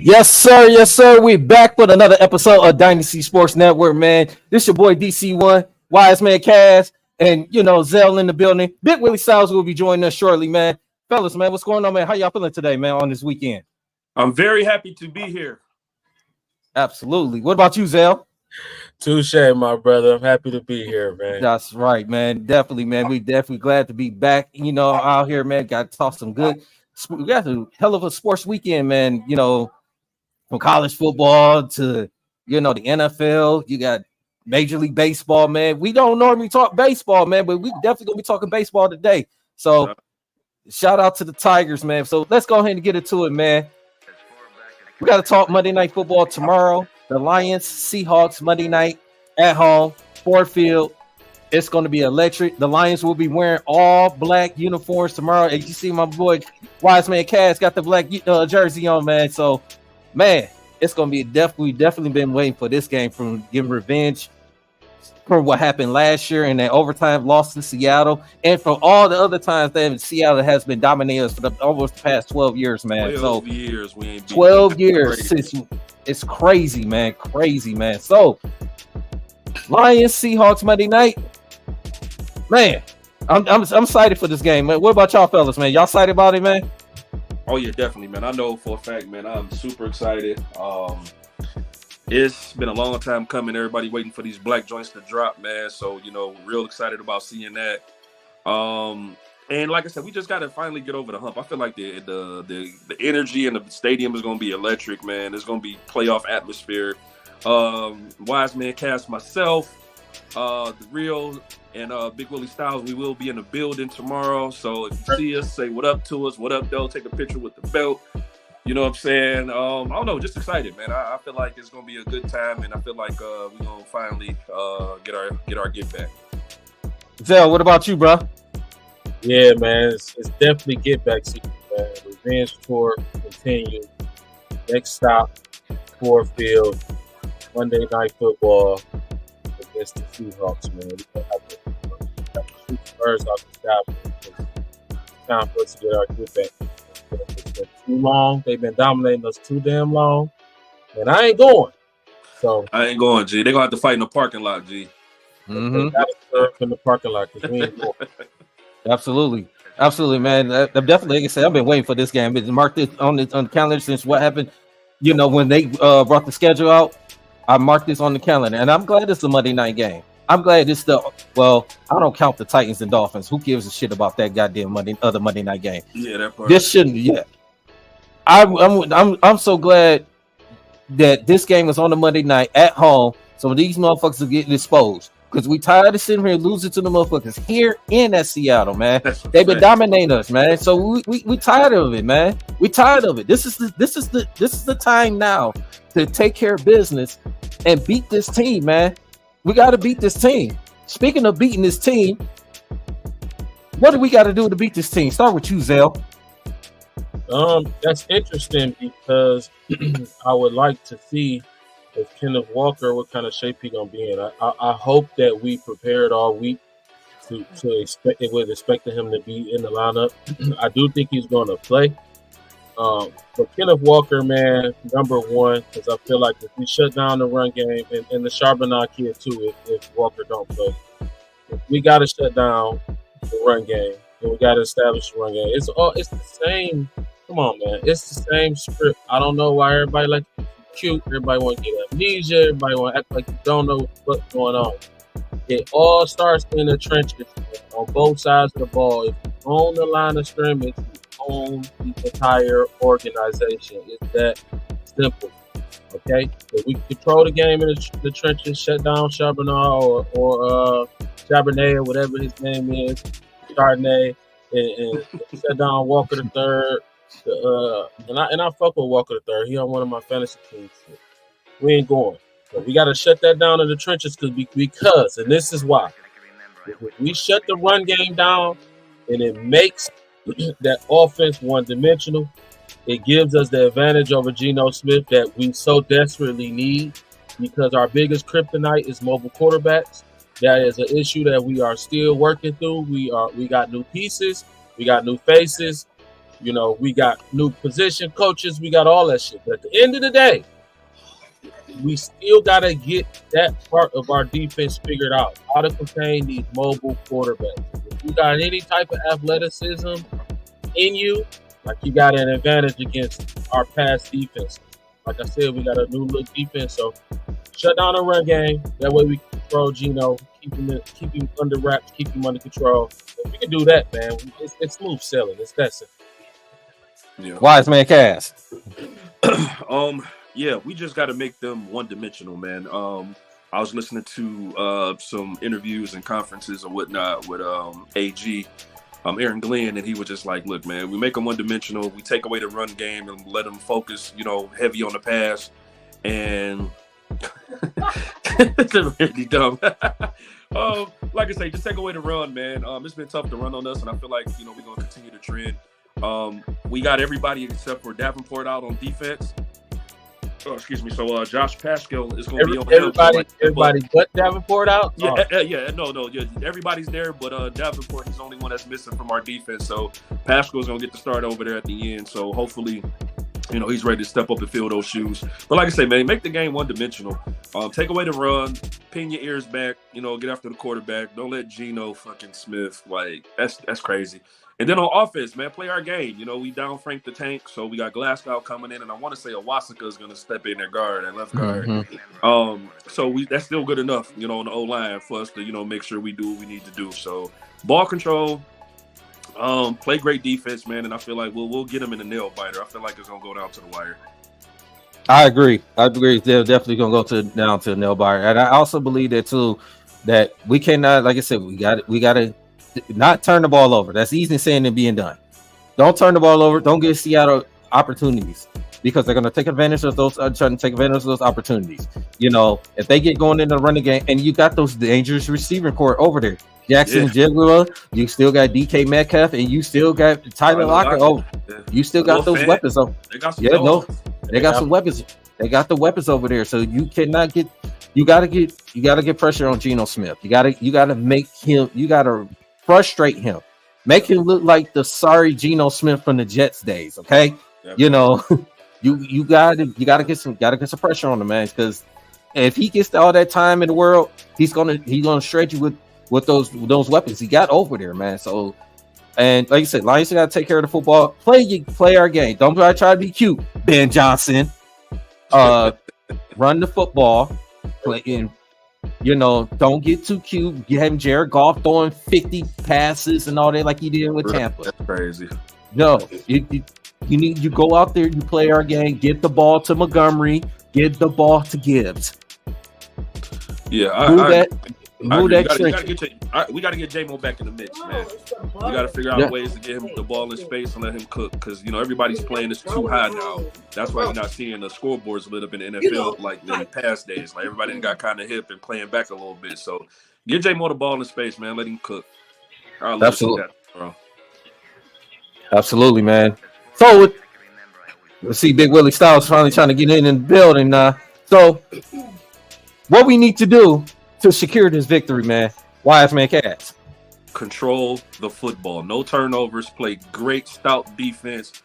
Yes, sir. Yes, sir. We back with another episode of Dynasty Sports Network, man. This your boy DC1, Wise Man Cass, and Zell in the building. Big Willie Styles will be joining us shortly, man. Fellas, man, what's going on, man? How y'all feeling today, man, on this weekend? I'm very happy to be here. Absolutely. What about you, Zell? Touche, my brother. I'm happy to be here, man. That's right, man. Definitely, man. We definitely glad to be back, out here, man. Got to talk some good. We got a hell of a sports weekend, man. From college football to the NFL, you got Major League Baseball, man. We don't normally talk baseball, man, but we definitely gonna be talking baseball today. So shout out to the Tigers, man. So let's go ahead and get into it, man. We got to talk Monday Night Football tomorrow. The Lions, Seahawks, Monday night at home, Ford Field. It's going to be electric. The Lions will be wearing all black uniforms tomorrow. As you see, my boy Wise Man Cass got the black jersey on, man. So man, it's gonna be definitely been waiting for this game from getting revenge for what happened last year and that overtime loss to Seattle, and for all the other times that Seattle has been dominating us for almost the past 12 years, man. 12 years we ain't 12 years since it's crazy, man. So Lions, Seahawks Monday night, man. I'm excited for this game, man. What about y'all fellas, man? Y'all excited about it, man? Oh yeah, definitely, man. I know for a fact, man. I'm super excited. It's been a long time coming. Everybody waiting for these black joints to drop, man. So real excited about seeing that. And like I said, we just got to finally get over the hump. I feel like the energy in the stadium is going to be electric, man. There's going to be playoff atmosphere. Wise Man Cast, myself, the Real, and Big Willie Styles, we will be in the building tomorrow. So if you see us, say what up to us. What up, though? Take a picture with the belt. You know what I'm saying? I don't know. Just excited, man. I feel like it's going to be a good time, and I feel like we're going to finally get our get back. Zell, what about you, bro? Yeah, man. It's definitely get back season, man. Revenge tour continue. Next stop, Ford Field, Monday Night Football against the Seahawks, man. We have to shoot the birds off the sky. It's time for us to get our get back. It's been too long. They've been dominating us too damn long. And I ain't going. I ain't going, G. They're going to have to fight in the parking lot, G. Mm-hmm. They got to serve in the parking lot because we ain't going. Absolutely, man. I'm definitely, like I said, I've been waiting for this game. It's marked this on the calendar since what happened. When they brought the schedule out, I marked this on the calendar, and I'm glad it's a Monday night game. I'm glad it's I don't count the Titans and Dolphins. Who gives a shit about that goddamn other Monday night game? Yeah, that part. This shouldn't. Yeah, I'm so glad that this game is on the Monday night at home, so these motherfuckers are getting exposed. Because we tired of sitting here losing to the motherfuckers here in that Seattle, man. They've been dominating us, man. So we tired of it, man. We tired of it. This is the time now to take care of business and beat this team, man. We got to beat this team. Speaking of beating this team, what do we got to do to beat this team? Start with you, Zell. That's interesting because I would like to see if Kenneth Walker, what kind of shape he gonna be in. I hope that we prepared all week to expect it. We're expecting him to be in the lineup. I do think he's going to play. But Kenneth Walker, man, number one, because I feel like if we shut down the run game and the Charbonnet kid too, if Walker don't play, we got to shut down the run game and we got to establish the run game. It's the same. Come on, man, it's the same script. I don't know why everybody like. Cute. Everybody want to get amnesia. Everybody want to act like you don't know what's going on. It all starts in the trenches on both sides of the ball. If you own the line of scrimmage, you own the entire organization. It's that simple. Okay? If we control the game in the trenches, shut down Charbonnet or Charbonnet or whatever his name is, Chardonnay, and shut down Walker the third. And I fuck with Walker the third. He on one of my fantasy teams. We ain't going. But we got to shut that down in the trenches because, and this is why. If we shut the run game down and it makes that offense one-dimensional, it gives us the advantage over Geno Smith that we so desperately need because our biggest kryptonite is mobile quarterbacks. That is an issue that we are still working through. We got new pieces. We got new faces. You know, we got new position coaches, we got all that shit. But at the end of the day, we still gotta get that part of our defense figured out. How to contain these mobile quarterbacks. If you got any type of athleticism in you, like you got an advantage against our past defense. Like I said, we got a new look defense, so shut down the run game. That way we can control Geno, keep him under wraps, keep him under control. If we can do that, man, it's smooth sailing. It's that simple. Yeah. Wise man cast. Yeah, we just got to make them one-dimensional, man. I was listening to some interviews and conferences and whatnot with AG, Aaron Glenn, and he was just like, look, man, we make them one-dimensional. We take away the run game and let them focus, heavy on the pass. And it's really dumb. Like I say, just take away the run, man. It's been tough to run on us, and I feel like, we're going to continue to trend. We got everybody except for Davenport out on defense. Oh, excuse me. So Josh Paschal is going to be on everybody but Davenport out. Yeah, no. Yeah, everybody's there, but Davenport is the only one that's missing from our defense. So Paschal is going to get the start over there at the end. So hopefully, he's ready to step up and fill those shoes. But like I say, man, make the game one-dimensional. Take away the run, pin your ears back. Get after the quarterback. Don't let Geno fucking Smith. Like that's crazy. And then on offense, man, play our game. We down Frank the Tank, so we got Glasgow coming in, and I want to say Awasika is going to step in their guard and left guard. Mm-hmm. So that's still good enough, on the O-line for us to, make sure we do what we need to do. So ball control, play great defense, man, and I feel like we'll get them in the nail biter. I feel like it's going to go down to the wire. I agree. They're definitely going to go down to the nail biter. And I also believe that, too, that we cannot, like I said, we got to not turn the ball over. That's easy saying than being done. Don't turn the ball over. Don't give Seattle opportunities because they're going to take advantage of those. Trying to take advantage of those opportunities. If they get going in the running game, and you got those dangerous receiving core over there, Jackson Jigula, you still got DK Metcalf, and you still got Tyler Lockett. Oh, you still got those weapons. They got some they got some weapons. They got the weapons over there. So you cannot get. You got to get pressure on Geno Smith. You got to make him. You got to frustrate him, make him look like the sorry Geno Smith from the Jets days. Okay, definitely. you gotta get some pressure on the man, because if he gets all that time in the world, he's gonna shred you with those weapons he got over there, man. So, and like you said, Lions gotta take care of the football. Play our game. Don't try to be cute, Ben Johnson. Run the football. Play in. Don't get too cute. You have Jared Goff throwing 50 passes and all that like he did with Tampa. That's crazy. No, you go out there, you play our game, get the ball to Montgomery, get the ball to Gibbs. Yeah, we got to get J-Mo back in the mix, man. We got to figure out ways to get him the ball in space and let him cook, because everybody's playing this too high now. That's why you're not seeing the scoreboards lit up in the NFL like in past days. Like everybody got kind of hip and playing back a little bit. So get J-Mo the ball in space, man. Let him cook. Absolutely, absolutely, man. So let's see, Big Willie Styles finally trying to get in the building. So what we need to do to secure this victory, man? Wise man cats. Control the football. No turnovers. Play great, stout defense.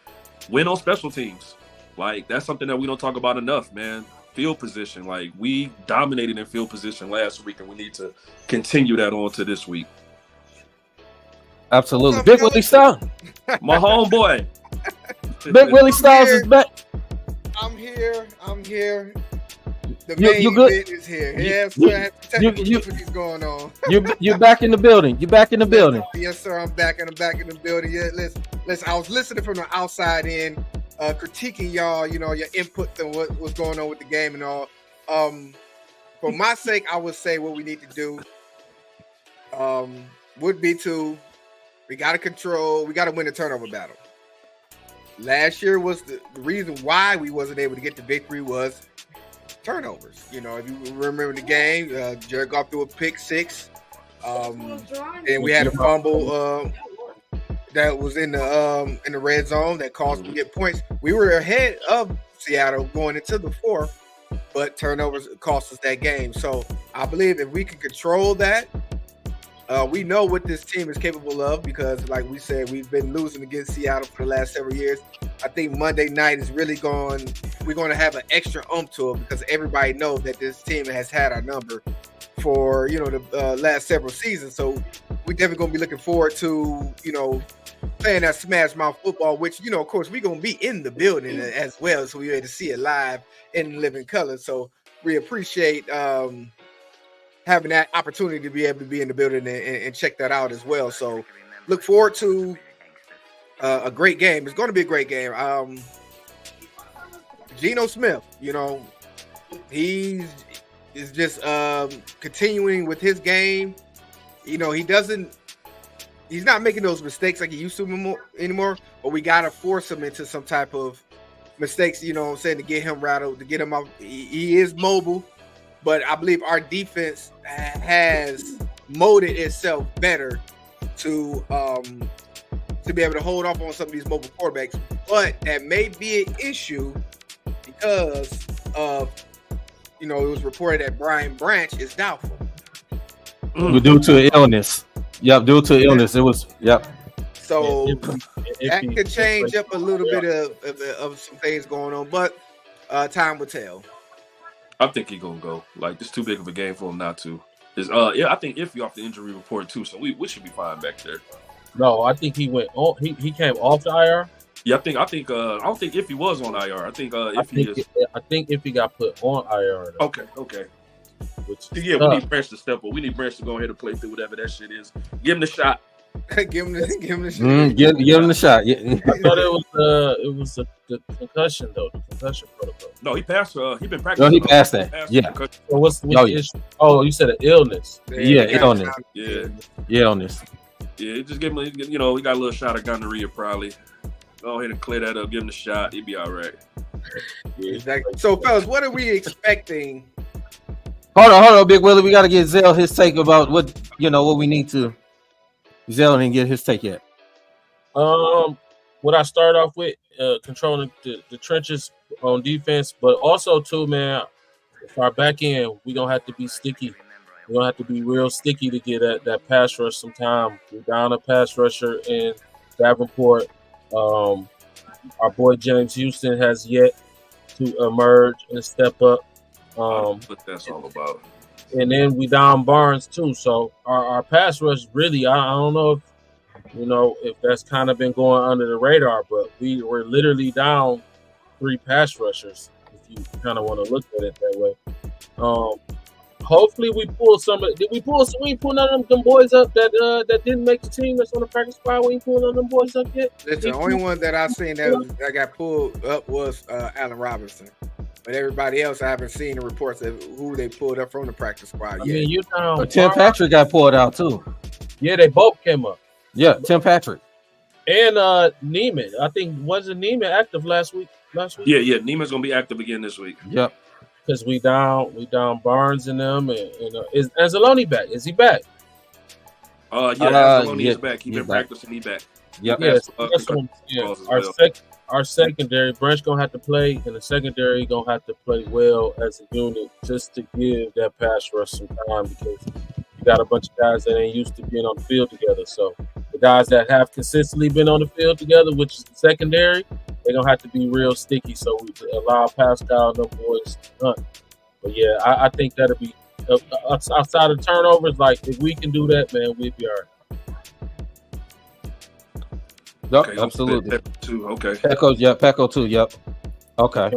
Win on special teams. Like, that's something that we don't talk about enough, man. Field position. Like, we dominated in field position last week, and we need to continue that on to this week. Absolutely. Big Willie Styles. My homeboy. Big Willie Styles is back. I'm here. The You main good? bit is here. Yes, sir. Technical difficulties going on. You're back in the building. You're back in the building. Yes, sir. I'm back in the building. Yeah, listen. I was listening from the outside in, critiquing y'all. Your input and what was going on with the game and all. For my sake, I would say what we need to do would be we got to control. We got to win the turnover battle. Last year was the reason why we wasn't able to get the victory was turnovers. If you remember the game, Jared Goff threw a pick six, and we had a fumble that was in the red zone that caused us to get points. We were ahead of Seattle going into the fourth, but turnovers cost us that game. So I believe if we can control that, We know what this team is capable of because, like we said, we've been losing against Seattle for the last several years. I think Monday night is really we're going to have an extra to it because everybody knows that this team has had our number for, the last several seasons. So we're definitely going to be looking forward to, playing that smash mouth football, which, of course, we're going to be in the building as well. So we're able to see it live in living color. So we appreciate having that opportunity to be able to be in the building and check that out as well. So look forward to a great game. It's going to be a great game. Geno Smith, he is just continuing with his game. He's not making those mistakes like he used to anymore, but we got to force him into some type of mistakes, to get him rattled, to get him out. He is mobile, but I believe our defense has molded itself better to be able to hold off on some of these mobile quarterbacks. But that may be an issue because of, it was reported that Brian Branch is doubtful. Due to illness. Yep, due to illness. It was, yep. So that could change up a little bit of some things going on, but time will tell. I think he's gonna go. Like, it's too big of a game for him not to. I think Iffy off the injury report too, so we should be fine back there. No, I think he went on. He came off the IR. Yeah, I think I don't think Iffy was on IR. I think Iffy got put on IR. Though. Okay. We need Branch to step up. We need Branch to go ahead and play through whatever that shit is. Give him the shot. give him the shot. Give him the shot. Yeah. I thought it was the concussion though. The concussion protocol. No, he passed. He been practicing. No, he passed that. Yeah. So what's the issue? Oh, you said an illness. Yeah, illness. Yeah, illness. Yeah, just give him. He got a little shot of gonorrhea probably. Go ahead and clear that up. Give him the shot. He'll be all right. Yeah, exactly. So, fellas, what are we expecting? Hold on, Big Willie. We got to get Zell his take about what we need to. Zell didn't get his take yet. What I start off with, controlling the trenches on defense, but also too, man, for our back end, we're gonna have to be sticky. We're gonna have to be real sticky to get that pass rush sometime. We're down a pass rusher in Davenport. Our boy James Houston has yet to emerge and step up. What that's all about. And then we down Barnes too. So our pass rush really, I don't know if that's kind of been going under the radar, but we were literally down 3 pass rushers, if you kind of want to look at it that way. Hopefully we pull some. Did we pull? We ain't pull none of them boys up that didn't make the team. That's on the practice squad. We ain't pulling none of them boys up yet. Listen, the only one that I seen that got pulled up was Allen Robinson. But everybody else, I haven't seen the reports of who they pulled up from the practice squad yet. But Tim Patrick got pulled out too. Yeah, they both came up. Yeah, Tim Patrick and Neiman. I think wasn't Neiman active last week? Yeah. Neiman's gonna be active again this week. Yep. Because we down Barnes and them, and is Anzalone back? Is he back? Anzalone is back. He's been practicing. He back. Yep. Yes, Our secondary, Branch gonna have to play, and the secondary gonna have to play well as a unit just to give that pass rush some time because you got a bunch of guys that ain't used to being on the field together. So the guys that have consistently been on the field together, which is the secondary, they're gonna have to be real sticky. So we allow Pascal and them boys to hunt. But yeah, I think that'll be outside of turnovers. Like if we can do that, man, we'll be all right. Yep, okay, absolutely. Okay. Pecco too. Yep. Okay.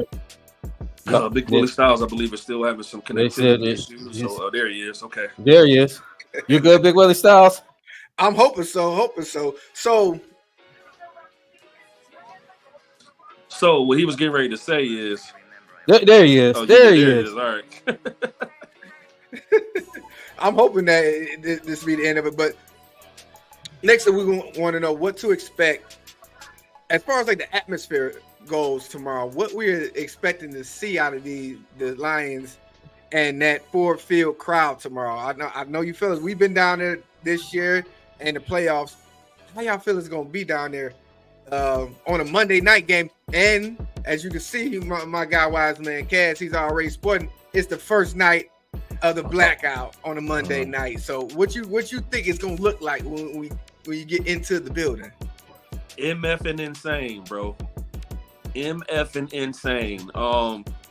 Big Willie Styles, I believe, is still having some connectivity issues. So there he is. Okay. There he is. You good, Big Willie Styles? I'm hoping so. So what he was getting ready to say is, there he is. There he is. All right. I'm hoping that this will be the end of it, but. Next, we want to know what to expect as far as like the atmosphere goes tomorrow. What we're expecting to see out of the Lions and that Ford Field crowd tomorrow. I know you fellas. We've been down there this year in the playoffs. How y'all feel it's going to be down there on a Monday night game? And as you can see, my guy Wise Man Cass, he's already sporting. It's the first night of the blackout on a Monday night. So what you think it's gonna look like when you get into the building? MFing insane, bro. MFing insane.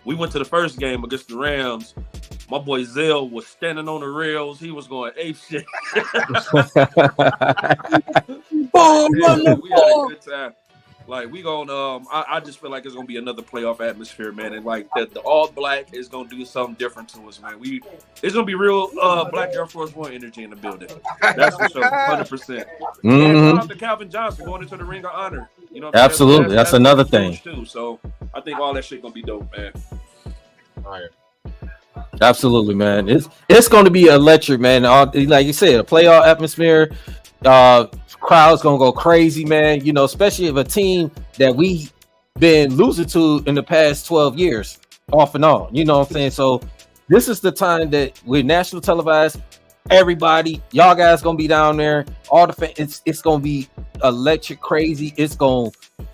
We went to the first game against the Rams. My boy Zell was standing on the rails. He was going ape shit. Boom, run the We had a ball. good time. Like we gonna, I just feel like it's gonna be another playoff atmosphere, man. And like the all black is gonna do something different to us, man. It's gonna be real Black Air Force One energy in the building. That's for sure, 100%. Mhm. Shout out to Calvin Johnson going into the Ring of Honor. You know, Absolutely. That's another thing. huge too. So I think all that shit gonna be dope, man. Fire. Absolutely, man. It's going to be electric, man. Like you said, a playoff atmosphere. Crowd's gonna go crazy, man. You know, especially if a team that we been losing to in the past 12 years, off and on. You know what I'm saying? So this is the time that we're national televised. Everybody, y'all guys gonna be down there. All the fans, it's gonna be electric, crazy. It's gonna,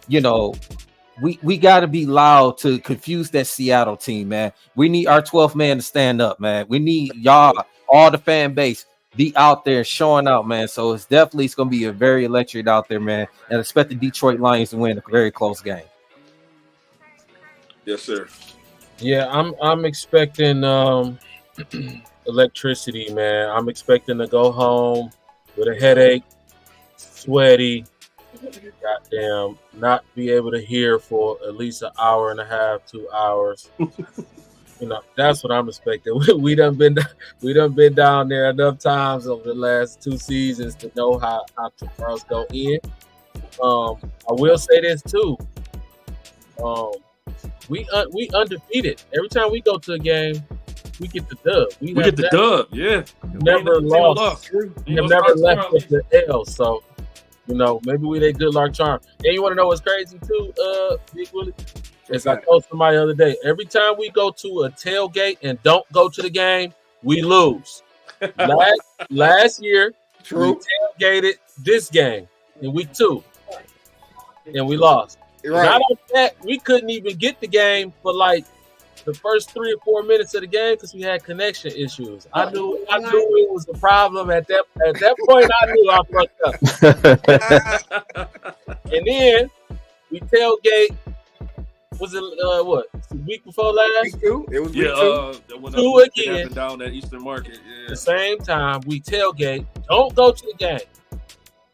you know, we got to be loud to confuse that Seattle team, man. We need our 12th man to stand up, man. We need y'all, all the fan base, be out there showing out, man. So it's going to be a very electric out there, man. And I expect the Detroit Lions to win a very close game. Yes, sir. Yeah, I'm expecting electricity, man. I'm expecting to go home with a headache, sweaty, goddamn, not be able to hear for at least an hour and a half, 2 hours. You know, that's what I'm expecting. We done been down there enough times over the last 2 seasons to know how to girls go in. I will say this too. We undefeated. Every time we go to a game, we get the dub. We get the dub, yeah. Never lost. We have never left with the L. So, you know, maybe they good luck charm. And you want to know what's crazy too, Big Willie? As I told somebody the other day, every time we go to a tailgate and don't go to the game, we lose. Last year, we tailgated this game in week 2, and we lost. Right. Not only that, we couldn't even get the game for like the first 3 or 4 minutes of the game because we had connection issues. I knew it was a problem at that point. I knew I fucked up. And then we tailgate. Was it what? The week before last? Week 2. It was week 2. That went 2 up again. down at Eastern Market. Yeah. The same time we tailgate. Don't go to the game.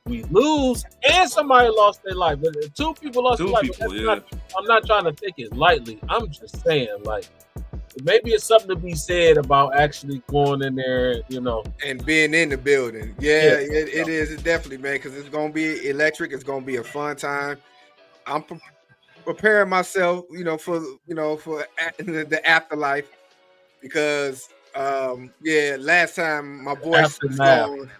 We lose, and somebody lost their life. But 2 people lost their life. I'm not trying to take it lightly. I'm just saying, like, maybe it's something to be said about actually going in there, you know, and being in the building. Yeah, it is. It's definitely, man, because it's gonna be electric. It's gonna be a fun time. I'm preparing myself, for the afterlife, because last time my voice was gone.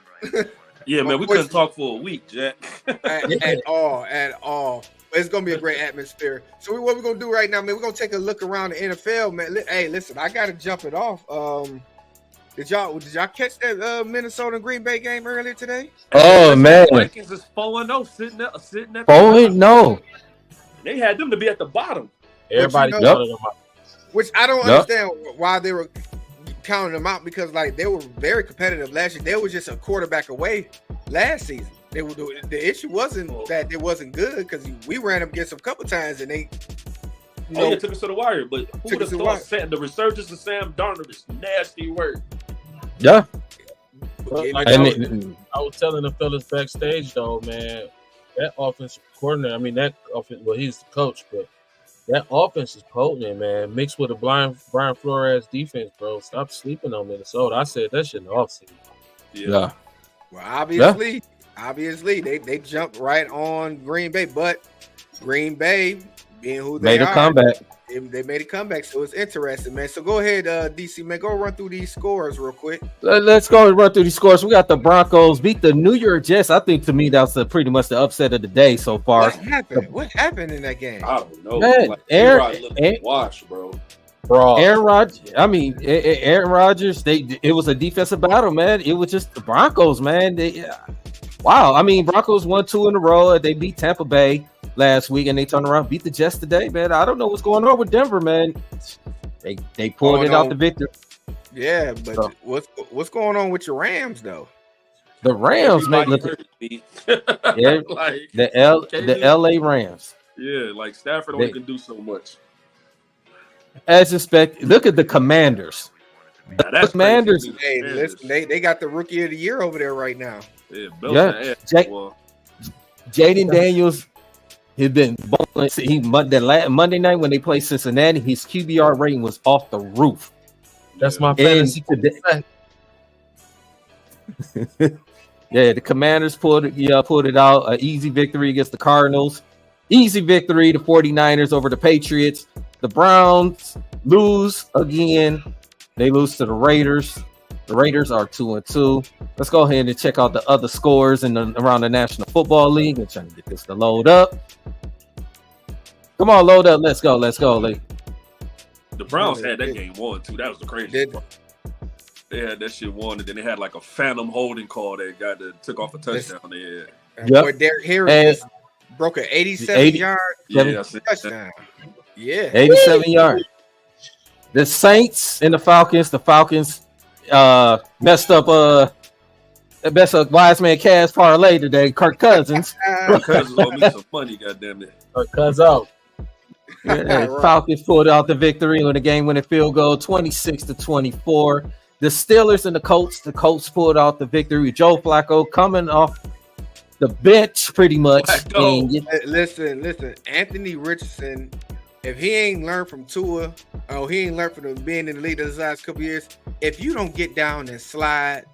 Yeah, man, we couldn't talk for a week, Jack. at all. But it's gonna be a great atmosphere. So what we're gonna do right now, man? We're gonna take a look around the NFL, man. Hey, listen, I gotta jump it off. Did y'all catch that Minnesota and Green Bay game earlier today? Oh man, Vikings is 4-0, sitting at 4-0. They had them to be at the bottom. Everybody counted them out. Which I don't understand why they were counting them out, because like they were very competitive last year. They were just a quarterback away last season. The issue wasn't that it wasn't good, because we ran up against them a couple times and they took us to the wire. But who would have thought the resurgence of Sam Darnold is nasty work. Yeah. Like I was telling the fellas backstage though, man, that offensive coordinator, he's the coach, but that offense is potent, man. Mixed with a Brian Flores defense, bro. Stop sleeping on Minnesota. I said that shit in the offseason. Yeah. Well, obviously, they jumped right on Green Bay, but Green Bay, being who they made a comeback. They made a comeback, so it's interesting, man. So go ahead, DC, man. Go run through these scores real quick. Let's go and run through these scores. We got the Broncos beat the New York Jets. I think, to me, that's pretty much the upset of the day so far. What happened in that game? I don't know. Man, Aaron Rodgers, bro. Aaron Rodgers. It was a defensive battle, man. It was just the Broncos, man. Broncos won 2 in a row. They beat Tampa Bay last week, and they turned around, beat the Jets today, man. I don't know what's going on with Denver, man. They pulled Going it out on. the victory. Yeah, but So- what's going on with your Rams though? The Rams, man, look, Everybody hurt me. Yeah. Like the LA Rams. yeah, like Stafford only They- can do so much. As expected, look at the Commanders. Now, that's Commanders- crazy. Hey, Commanders. listen, they got the rookie of the year over there right now. Yeah, Yeah. Belton, Jake- well, Jaden Daniels, he's been balling. Monday night when they played Cincinnati, his QBR rating was off the roof. That's my And fantasy. today- yeah, the Commanders pulled it out. An easy victory against the Cardinals. Easy victory, the 49ers over the Patriots. The Browns lose again. They lose to the Raiders. The Raiders are 2-2. Let's go ahead and check out the other scores around the National Football League. I'm trying to get this to load up. Come on, load up. Let's go. Lee. the Browns had that game won too. That was the crazy Did- part. They had that shit won, and then they had like a phantom holding call that got that took off a touchdown. Yeah, And Yep. boy, Derrick Henry And- just broke an 87 80 yard yeah, I see that. touchdown. Yeah. 87 yards. The Saints and the Falcons. The Falcons messed up wise man cash parlay today. Kirk Cousins. Cousins owe me some money, goddamn it. Cuz out. Yeah, Right. Falcons pulled out the victory on the game-winning field goal, 26-24. The Steelers and the Colts pulled out the victory. Joe Flacco coming off the bench pretty much. Flacco. And Listen, Anthony Richardson, if he ain't learned from Tua, or he ain't learned from being in the league the last couple years, if you don't get down and slide,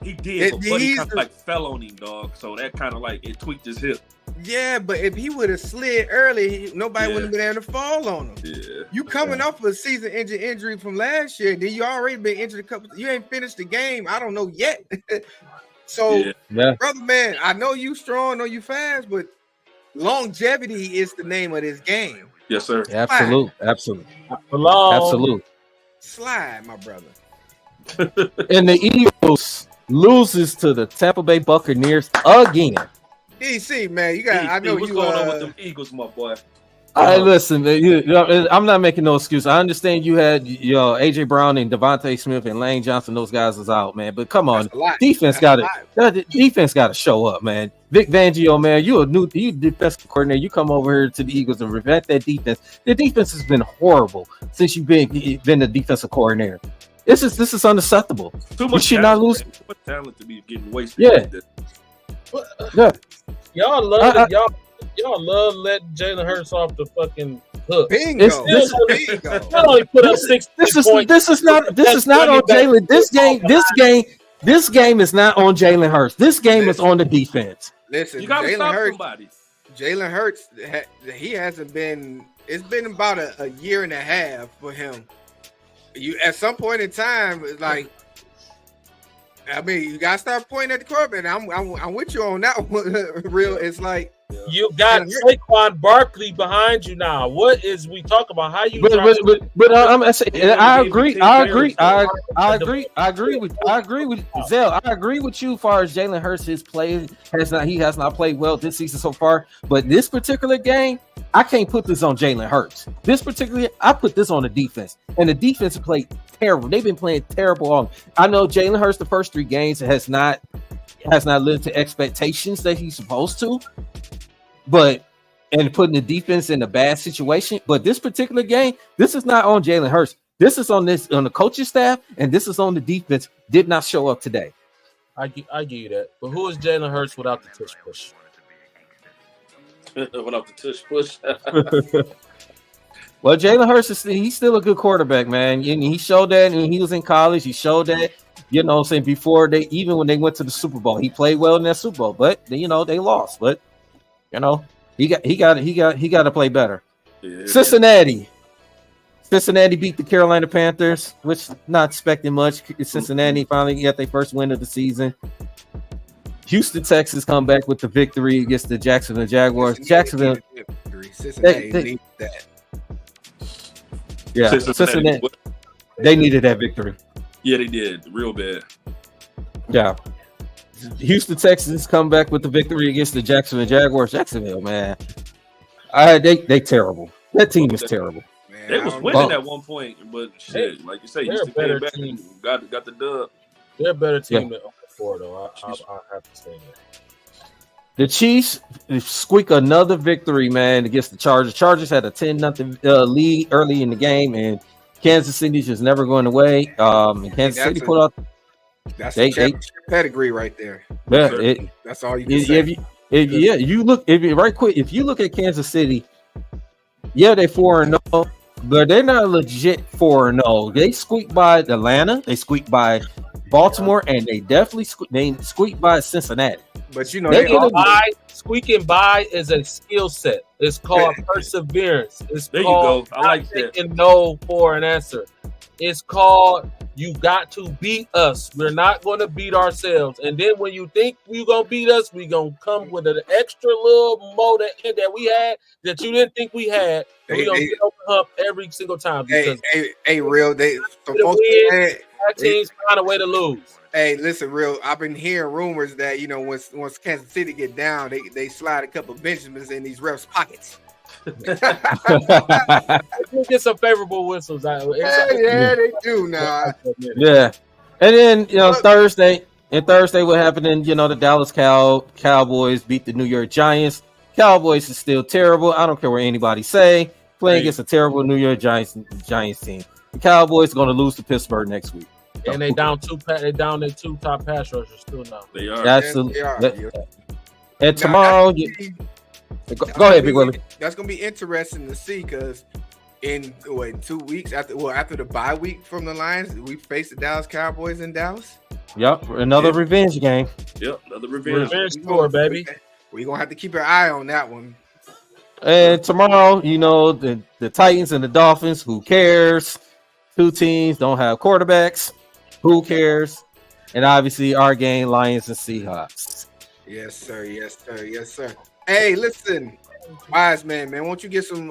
He did, but Buddy he's kind of the- like fell on him, dog. So that kind of like it tweaked his hip. yeah, but if he would have slid early, nobody Yeah. would have been able to fall on him. Yeah, You coming off of a season-ending injury from last year, then you already been injured a couple. You ain't finished the game. I don't know yet. So, yeah. yeah, brother, man, I know you strong, I know you fast, but longevity is the name of this game. Yes, sir. absolute. Slide, my brother. And the Eagles loses to the Tampa Bay Buccaneers again. DC, man, you got. I know what's you. going on with them Eagles, my boy. Listen, man, I'm not making no excuse. I understand you had AJ Brown and Devontae Smith and Lane Johnson. Those guys is out, man. But come on, That's a lot. defense That's a got lot. defense got to show up, man. Vic Fangio, man, you defensive coordinator. You come over here to the Eagles and revamp that defense. The defense has been horrible since you've been the defensive coordinator. This is unacceptable. Too much should not talent, lose. man. Too much talent to be getting wasted. Yeah. like that. Y'all love I- y'all love letting Jalen Hurts off the fucking hook. Bingo. This- Bingo. Y'all only put up 6 This is points. this is not on Jalen. This game is not on Jalen Hurts. This game is on the defense. Listen, You gotta Jalen stop Hurts. somebody. Jalen Hurts, he hasn't been. It's been about a year and a half for him. You at some point in time, it's like, I mean, you gotta start pointing at the quarterback. I'm with you on that one. Real, it's like, You got Saquon Barkley behind you now. What is we talk about? How you? I agree with Zell. I agree with you as far as Jalen Hurts. His play has not played well this season so far. But this particular game, I can't put this on Jalen Hurts. I put this on the defense, and the defense played terrible. They've been playing terrible on. I know Jalen Hurts the first 3 games has not lived to expectations that he's supposed to. But and putting the defense in a bad situation. But this particular game, this is not on Jalen Hurts. This is on the coaching staff, and this is on the defense. Did not show up today. I give you that. But who is Jalen Hurts without the tush push? Without the tush push. Well, Jalen Hurts he's still a good quarterback, man. And he showed that when he was in college. He showed that, saying before when they went to the Super Bowl, he played well in that Super Bowl. But they lost. But he got to play better. Yeah. Cincinnati beat the Carolina Panthers, which not expecting much. Cincinnati finally got their first win of the season. Houston, Texas come back with the victory against the Jacksonville Jaguars. Jacksonville, Cincinnati They- needs that. yeah, Cincinnati, they needed that victory. Yeah, they did. Real bad. Yeah. Houston Texans come back with the victory against the Jacksonville Jaguars. Jacksonville, man, they terrible. That team is terrible. Man, man. They was I don't winning know. at one point, but shit, like you say, they're Houston a better came back team. and got the dub. They're a better team than 4, though. I have to say that. The Chiefs squeak another victory, man, against the Chargers. Chargers had a 10-0 lead early in the game, and Kansas City's just never going away. And Kansas City put out. That's They- a championship pedigree right there. Yeah, That's all you can say. if you look if you look at Kansas City, yeah, they 4-0, but they're not legit 4-0. They squeaked by Atlanta, they squeaked by Baltimore, and they definitely squeaked by Cincinnati. But you know, They they get all, Squeaking by is a skill set. It's called perseverance. It's There you called go. I like that. taking no for an answer. It's called you got to beat us. We're not going to beat ourselves. And then when you think you're going to beat us, we're going to come with an extra little more that we had that you didn't think we had. We're going to get over the hump every single time. Because real. They so the folks win, said, our teams find a way to lose. hey, listen, real. I've been hearing rumors that once Kansas City get down, they slide a couple of Benjamins in these refs' pockets. We'll get some favorable whistles. Yeah, they do now. Yeah, and then Thursday, what happened? In the Dallas Cowboys beat the New York Giants. Cowboys is still terrible. I don't care what anybody say. Playing against a terrible New York Giants team. The Cowboys are going to lose to Pittsburgh next week. And they down their 2 top pass rushers still now. They are. Absolutely. Yes, they are. And tomorrow, go ahead, Big Willie. That's gonna be interesting to see because in 2 weeks after the bye week from the Lions, we face the Dallas Cowboys in Dallas. Yep, another revenge game. Yep, another revenge. Revenge tour, baby. We're gonna have to keep an eye on that one. And tomorrow, the Titans and the Dolphins. Who cares? 2 teams don't have quarterbacks. Who cares? And obviously, our game, Lions and Seahawks. Yes, sir. Yes, sir. Yes, sir. Hey, listen, Wise man, won't you get some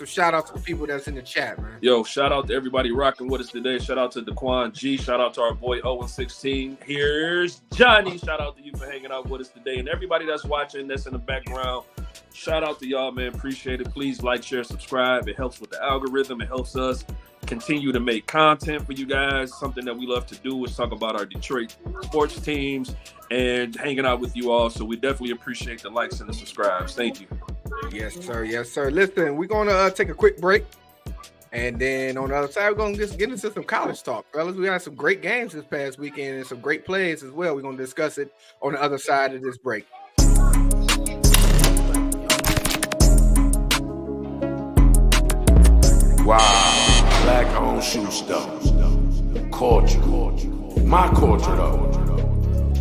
shout outs to the people that's in the chat, man? Yo, shout out to everybody rocking with us today. Shout out to Daquan G. Shout out to our boy 0-16. Here's Johnny. Shout out to you for hanging out with us today. And everybody that's watching, that's in the background. Shout out to y'all, man. Appreciate it. Please like, share, subscribe. It helps with the algorithm. It helps us continue to make content for you guys. Something that we love to do is talk about our Detroit sports teams and hanging out with you all. So we definitely appreciate the likes and the subscribes. Thank you. Yes, sir. Yes, sir. Listen, we're gonna take a quick break, and then on the other side, we're gonna just get into some college talk, fellas. We had some great games this past weekend and some great plays as well. We're gonna discuss it on the other side of this break. Wow, black-owned shoe stores. Culture. My culture, though.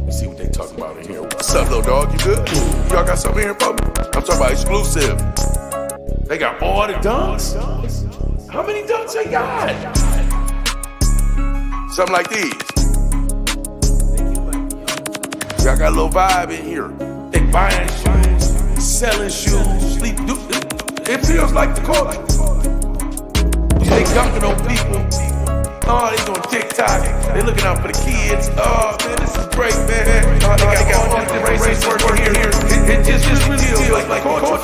Let's see what they talking about in here. What's up, little dog? You good? Y'all got something here for me? I'm talking about exclusive. They got all the dunks? How many dunks they got? Something like these. Y'all got a little vibe in here. They buying shoes, selling shoes, it feels like the culture. They dunking on people. Oh, they doing TikTok. They looking out for the kids. Oh, man, this is great, man. They got all the races working here. It just really feels like culture.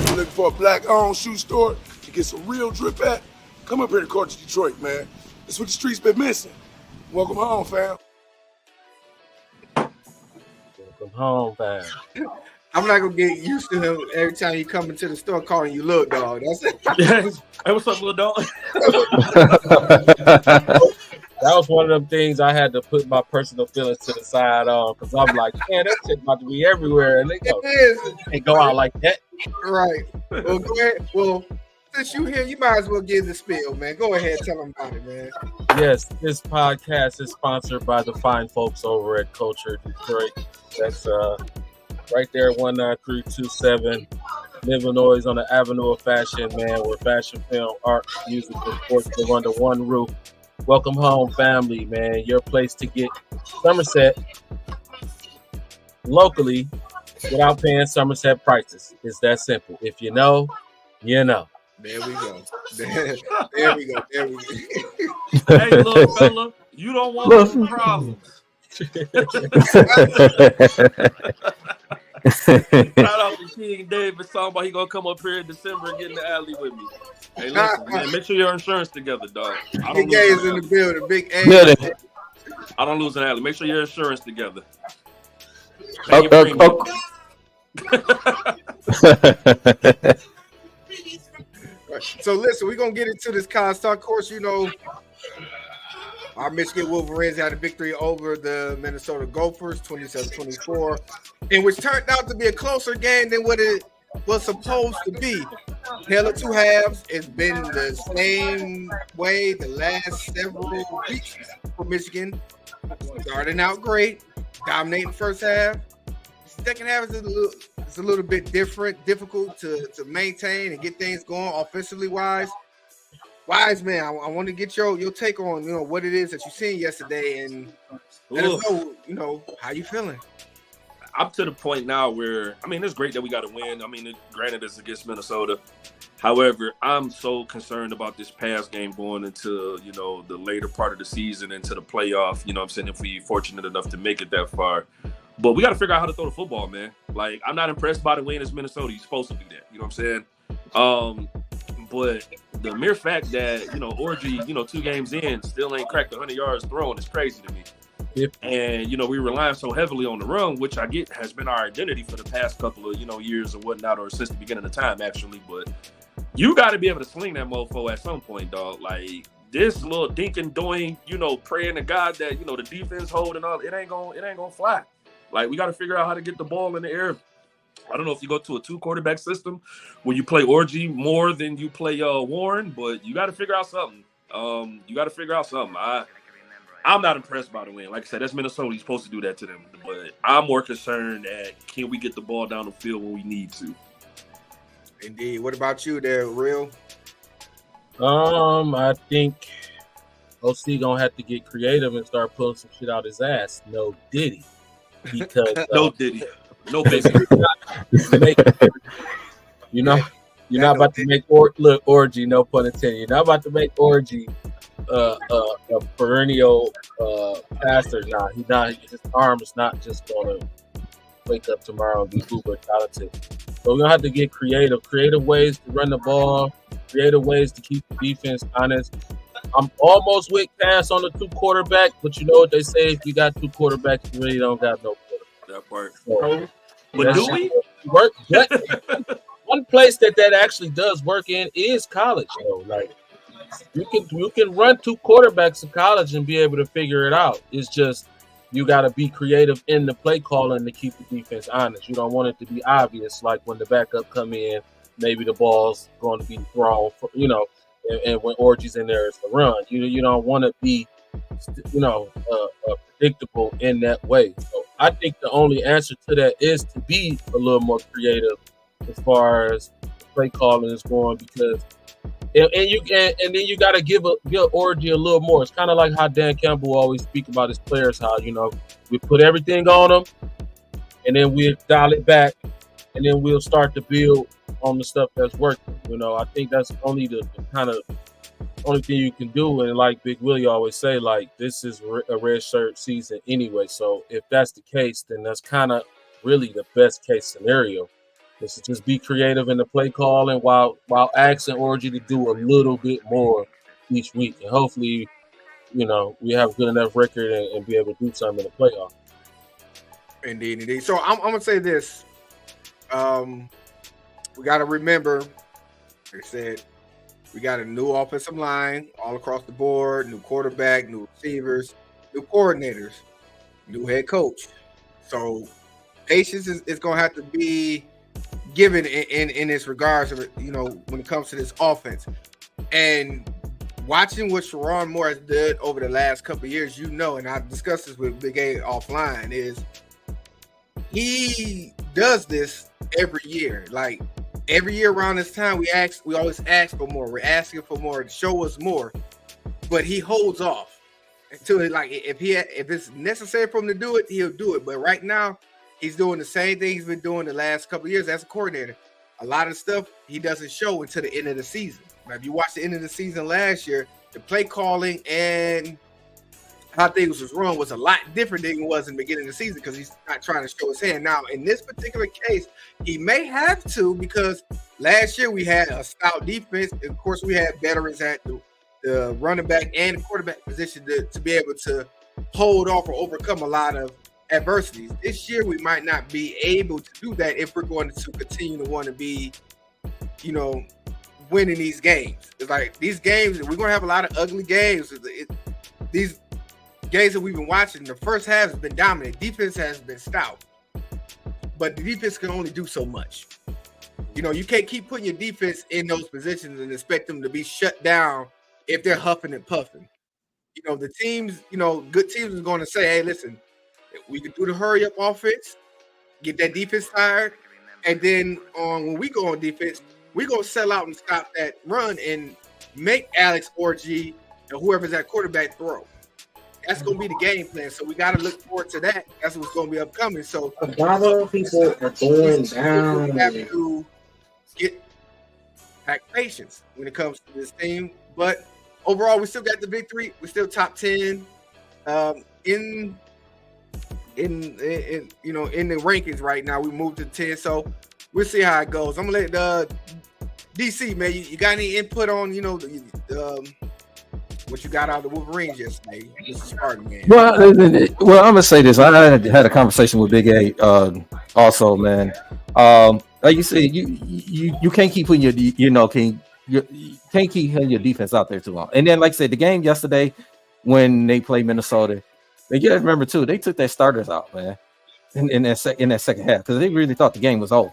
You're looking for a black-owned shoe store to get some real drip at? Come up here to Culture Detroit, man. That's what the streets been missing. Welcome home, fam. Welcome home, fam. I'm not gonna get used to him every time he come into the store calling you little dog. That's it. Hey, what's up, little dog? That was one of them things I had to put my personal feelings to the side on because I'm like, man, that shit about to be everywhere. And they go out like that. Right. Well, go ahead. Well, since you here, you might as well give the spiel, man. Go ahead, tell them about it, man. Yes, this podcast is sponsored by the fine folks over at Culture Detroit. That's right there, 19327 Illinois on the Avenue of Fashion, man, where fashion, film, art, music, and sports live under one roof. Welcome home, family, man. Your place to get Somerset locally without paying Somerset prices. It's that simple. If you know, you know. There we go. There we go. There we go. Hey, little fella, you don't want no problems. Shout out to King David talking about he gonna come up here in December and get in the alley with me. Hey, listen, man, make sure your insurance together, dog. I don't Big A lose is in the building. Big A. Building. I don't lose an alley. Make sure your insurance together. Oh, Pay your oh, premium. So listen, we're gonna get into this college talk. Of course, you know, our Michigan Wolverines had a victory over the Minnesota Gophers, 27-24, and which turned out to be a closer game than what it was supposed to be. Tale of two halves. It's been the same way the last several weeks for Michigan. Starting out great, dominating first half. Second half is a little bit difficult to maintain and get things going offensively wise. Wise man, I want to get your take on what it is that you seen yesterday and let us know how you feeling. I'm to the point now where it's great that we got to win. Granted, it's against Minnesota. However, I'm so concerned about this past game going into the later part of the season into the playoff. I'm saying if we fortunate enough to make it that far. But we got to figure out how to throw the football, man. Like, I'm not impressed by the win as Minnesota. You're supposed to do that. You know what I'm saying? But the mere fact that, Orgy, 2 games in, still ain't cracked 100 yards throwing is crazy to me. Yep. And, we rely so heavily on the run, which I get has been our identity for the past couple of, years or whatnot, or since the beginning of time, actually. But you got to be able to sling that mofo at some point, dog. Like, this little dink and doing, praying to God that, the defense hold and all, it ain't gonna fly. Like, we got to figure out how to get the ball in the air. I don't know if you go to a 2-quarterback system where you play Orgy more than you play Warren, but you got to figure out something. I'm not impressed by the win. Like I said, that's Minnesota. You're supposed to do that to them. But I'm more concerned that can we get the ball down the field when we need to. Indeed. What about you there, Real? I think OC gonna have to get creative and start pulling some shit out his ass. No Diddy. Because no Diddy. No baby. You're not about to make Orgy, no pun intended. You're not about to make Orgy a perennial passer. His arm is not just gonna wake up tomorrow and be uber talented. So we're gonna have to get creative ways to run the ball, creative ways to keep the defense honest. I'm almost with Cass on the 2-quarterback, but you know what they say: if you got 2 quarterbacks, you really don't got no quarterback. That part. So, but do we work? But one place that actually does work in is college. Like you can run 2 quarterbacks in college and be able to figure it out. It's just you got to be creative in the play calling to keep the defense honest. You don't want it to be obvious, like when the backup come in, maybe the ball's going to be thrown, and when Orgy's in there, it's the run. You don't want to be, predictable in that way. So I think the only answer to that is to be a little more creative as far as play calling is going, because and then you got to give Orgy a little more. It's kind of like how Dan Campbell always speak about his players, how we put everything on them, and then we'll dial it back, and then we'll start to build on the stuff that's working. I think that's only the kind of only thing you can do. And like Big Willie always say, like, this is a red shirt season anyway. So if that's the case, then that's kind of really the best case scenario. Is to just be creative in the play calling while asking Orgy to do a little bit more each week. And hopefully, we have a good enough record and be able to do something in the playoff. Indeed. So I'm going to say this. We got to remember, like I said, we got a new offensive line all across the board, new quarterback, new receivers, new coordinators, new head coach. So patience is going to have to be given in this regards, when it comes to this offense. And watching what Sherrone Moore has done over the last couple of years, and I discussed this with Big A offline, is he does this every year. Like, every year around this time, we always ask for more. We're asking for more to show us more, but he holds off until if it's necessary for him to do it, he'll do it. But right now, he's doing the same thing he's been doing the last couple of years as a coordinator. A lot of stuff he doesn't show until the end of the season. Now, if you watch the end of the season last year, the play calling and how things was run was a lot different than it was in the beginning of the season because he's not trying to show his hand. Now, in this particular case, he may have to because last year we had a stout defense. Of course, we had veterans at the running back and the quarterback position to be able to hold off or overcome a lot of adversities. This year, we might not be able to do that if we're going to continue to want to be, winning these games. It's like these games, we're going to have a lot of ugly games. These games that we've been watching, the first half has been dominant. Defense has been stout, but the defense can only do so much. You can't keep putting your defense in those positions and expect them to be shut down if they're huffing and puffing. The teams, good teams are going to say, hey, listen, we can do the hurry up offense, get that defense tired, and then when we go on defense, we're going to sell out and stop that run and make Alex Orji and whoever's at quarterback throw. That's going to be the game plan. So we got to look forward to that. That's what's going to be upcoming. So a lot of people are going down. We have to have patience when it comes to this team. But overall, we still got the victory. We're still top 10 in the rankings right now. We moved to 10, so we'll see how it goes. I'm gonna let DC, man. You got any input on what you got out of the Wolverines yesterday? This is Spartan, man. Well, I'm gonna say this. I had a conversation with Big A also, man. Like you said, you can't keep putting you can't keep having your defense out there too long. And then, like I said, the game yesterday when they played Minnesota, you gotta remember too, they took their starters out, man, in that second half because they really thought the game was over.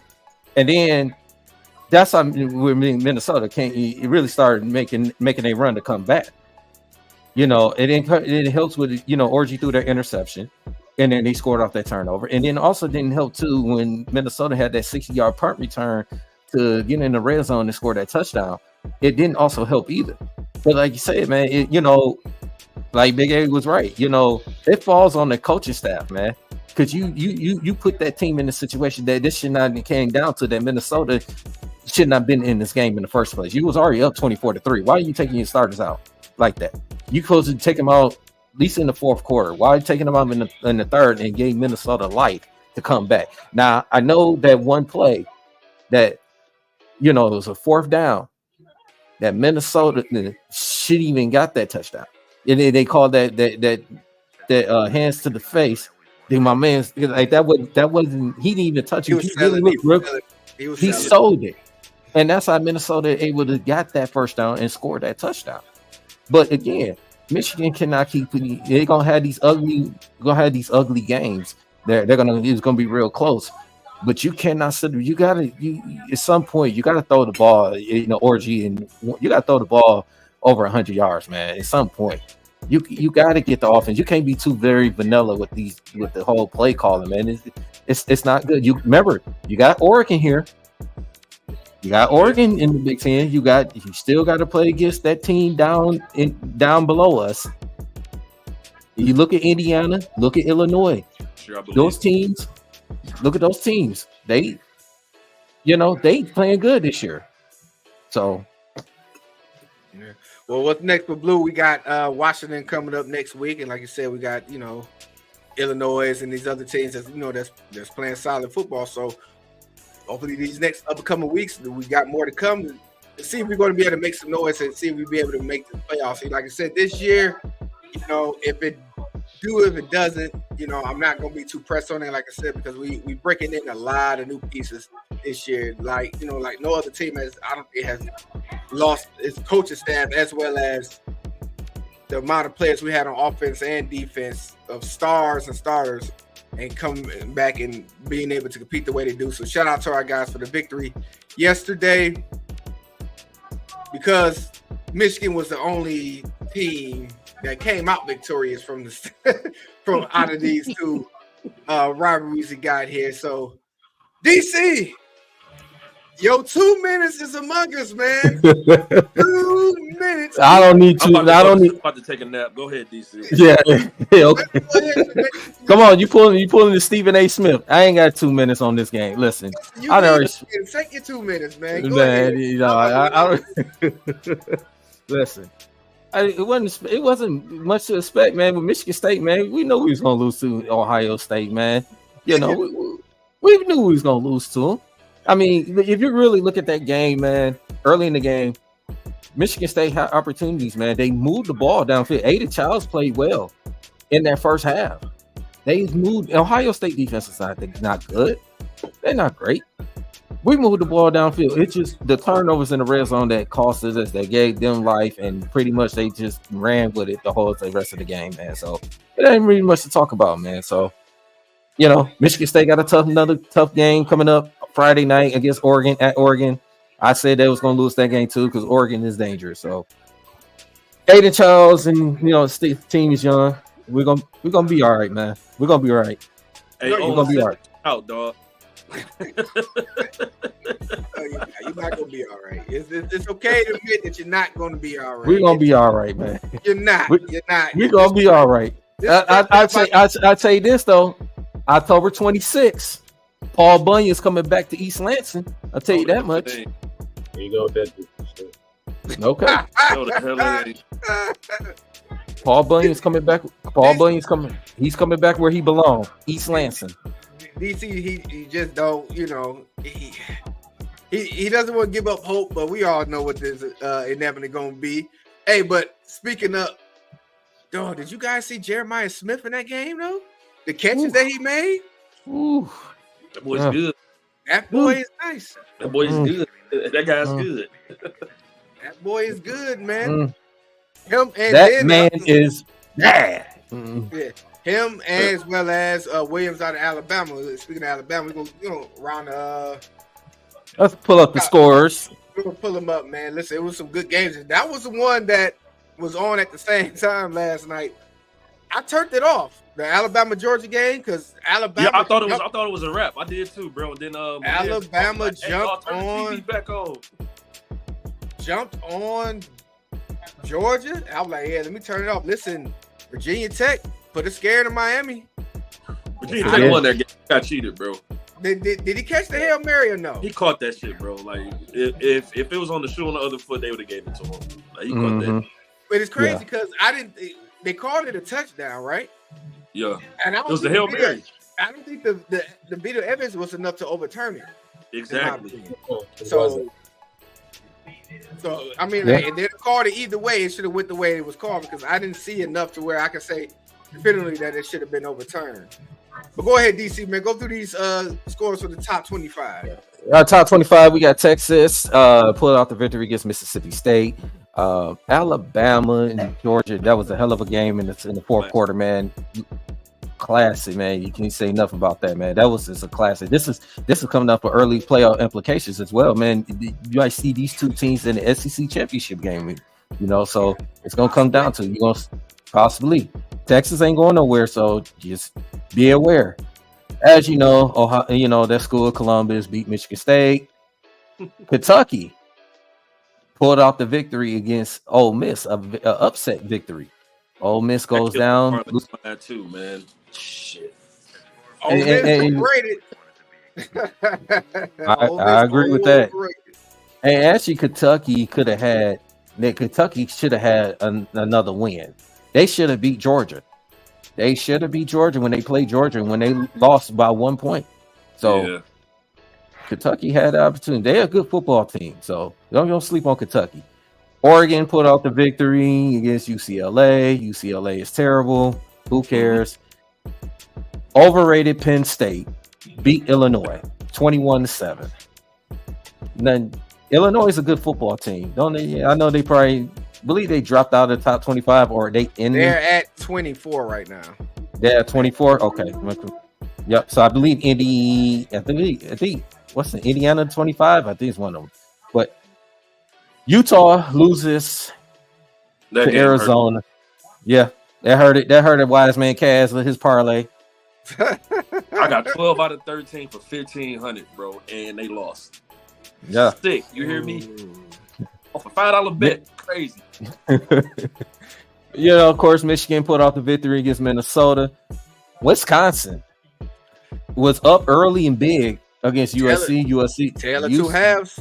And then that's how Minnesota it really started making a run to come back. It helps with Orji threw their interception, and then they scored off that turnover. And then also didn't help too when Minnesota had that 60-yard punt return to get in the red zone and score that touchdown. It didn't also help either. But like you said, man, like Big A was right. It falls on the coaching staff, man, because you put that team in a situation that this should not have came down to, that Minnesota should not have been in this game in the first place. You was already up 24-3. Why are you taking your starters out like that? You supposed to take them out at least in the fourth quarter. Why are you taking them out in the third and gave Minnesota life to come back? Now I know that one play that it was a fourth down that Minnesota should even got that touchdown. And they called that hands to the face. Then my man's like that wasn't he didn't even touch him. He sold it. And that's how Minnesota able to get that first down and score that touchdown. But again, Michigan cannot keep they're gonna have these ugly games. It's gonna be real close. But you cannot sit. You gotta. At some point, you gotta throw the ball. Orji, and you gotta throw the ball over 100 yards, man. At some point, you gotta get the offense. You can't be too very vanilla with the whole play calling, man. It's not good. You remember, you got Oregon here. You got Oregon in the Big Ten. You still got to play against that team down below us. You look at Indiana. Look at Illinois. Sure, those teams. Look at those teams. They playing good this year. So, yeah. Well, what's next with Blue? We got Washington coming up next week, and like you said, we got Illinois and these other teams that's playing solid football. So, hopefully, these next upcoming weeks, we got more to come to see if we're going to be able to make some noise and see if we'll be able to make the playoffs. See, like I said, this year, if it doesn't, I'm not going to be too pressed on it, like I said, because we breaking in a lot of new pieces this year. Like no other team has lost its coaching staff as well as the amount of players we had on offense and defense of stars and starters and coming back and being able to compete the way they do. So shout out to our guys for the victory yesterday, because Michigan was the only team that came out victorious from out of these two rivalries that got here. So DC, yo, 2 minutes is among us, man. 2 minutes. I don't need to. I'm about to take a nap. Go ahead, DC. Yeah. Okay. Come on, you pulling the Stephen A. Smith. I ain't got 2 minutes on this game. Listen, take your 2 minutes, man. Go ahead. Listen. it wasn't much to expect, man. With Michigan State, man, we know we was gonna lose to Ohio State, man. You know, we knew we was gonna lose to them. I mean, if you really look at that game, man, early in the game, Michigan State had opportunities, man. They moved the ball downfield. Aiden Childs played well in that first half. They moved. Ohio State defensive side, they're not good. They're not great. We moved the ball downfield. It's just the turnovers in the red zone that cost us. They gave them life, and pretty much they just ran with it the rest of the game, man. So it ain't really much to talk about, man. So, you know, Michigan State got another tough game coming up Friday night against Oregon at Oregon. I said they was going to lose that game too because Oregon is dangerous. So Aiden Childs and the team is young. We're gonna be all right, man. We're gonna be all right. Hey, we're gonna be all right. Out, dog. You're not gonna be all right. It's okay to admit that you're not gonna be all right. We're gonna be all right, man. You're not. You're not. We're gonna be all right. I tell you this though, October 26th, Paul Bunyan's coming back to East Lansing. I'll tell you that much. There you go, that. Okay. Paul Bunyan's coming back. He's coming back where he belongs, East Lansing. DC, he just don't, he doesn't want to give up hope, but we all know what this inevitably going to be. Hey, but speaking of, dog, did you guys see Jeremiah Smith in that game though? The catches that he made? Ooh. That boy's good. That boy is nice. That boy is good. That guy's good. That boy is good, man. Him and that man is bad. Yeah. Him as well as Williams out of Alabama. Speaking of Alabama, we're gonna round. Let's pull up the scores. We're gonna pull them up, man. Listen, it was some good games. That was the one that was on at the same time last night. I turned it off, the Alabama Georgia game, because Alabama. Yeah, I thought it was a wrap. I did too, bro. Then Alabama jumped on. TV Jumped on Georgia. I was like, yeah, let me turn it off. Listen, Virginia Tech put a scare into Miami. Virginia Tech won that game. Got cheated, bro. Did he catch the Hail Mary or no? He caught that shit, bro. Like if it was on the shoe on the other foot, they would have gave it to him. Like, he caught that. But it's crazy because they called it a touchdown, right? Yeah. And it was the Hail Mary. I don't think the video evidence was enough to overturn it. Exactly. So I mean, if they called it either way, it should have went the way it was called because I didn't see enough to where I can say definitively that it should have been overturned. But go ahead, DC, man. Go through these scores for the top 25. Top 25, we got Texas pulled out the victory against Mississippi State. Alabama and Georgia, that was a hell of a game in the fourth quarter, man. Classic, man. You can't say enough about that, man. That was just a classic. This is coming up for early playoff implications as well, man. You guys see these two teams in the SEC championship game, so it's gonna come down to you're gonna possibly Texas ain't going nowhere, so just be aware. As you know, Ohio, that school of Columbus beat Michigan State. Kentucky pulled out the victory against Ole Miss, a upset victory. Ole Miss goes down. That too, man. Shit. Ole Miss overrated. I agree with that. And actually, Kentucky should have had another win. They should have beat Georgia. They should have beat Georgia when they played Georgia when they lost by 1 point. So Kentucky had the opportunity. They're a good football team, so don't sleep on Kentucky. Oregon put out the victory against UCLA. UCLA is terrible. Who cares? Overrated Penn State beat Illinois 21-7. Then Illinois is a good football team, don't they? I know they probably believe they dropped out of the top 25 or they're at 24 right now. They're at 24. Okay. Yep. So I believe I think what's the Indiana 25? I think it's one of them. But Utah loses to Arizona. Yeah, that hurt it. That hurt it. Wise man Kaz with his parlay. I got 12 out of 13 for 1,500, bro, and they lost. Yeah. Sick. You hear me? Off a $5 bet. Crazy. Of course, Michigan put out the victory against Minnesota. Wisconsin was up early and big against USC. Taylor two halves.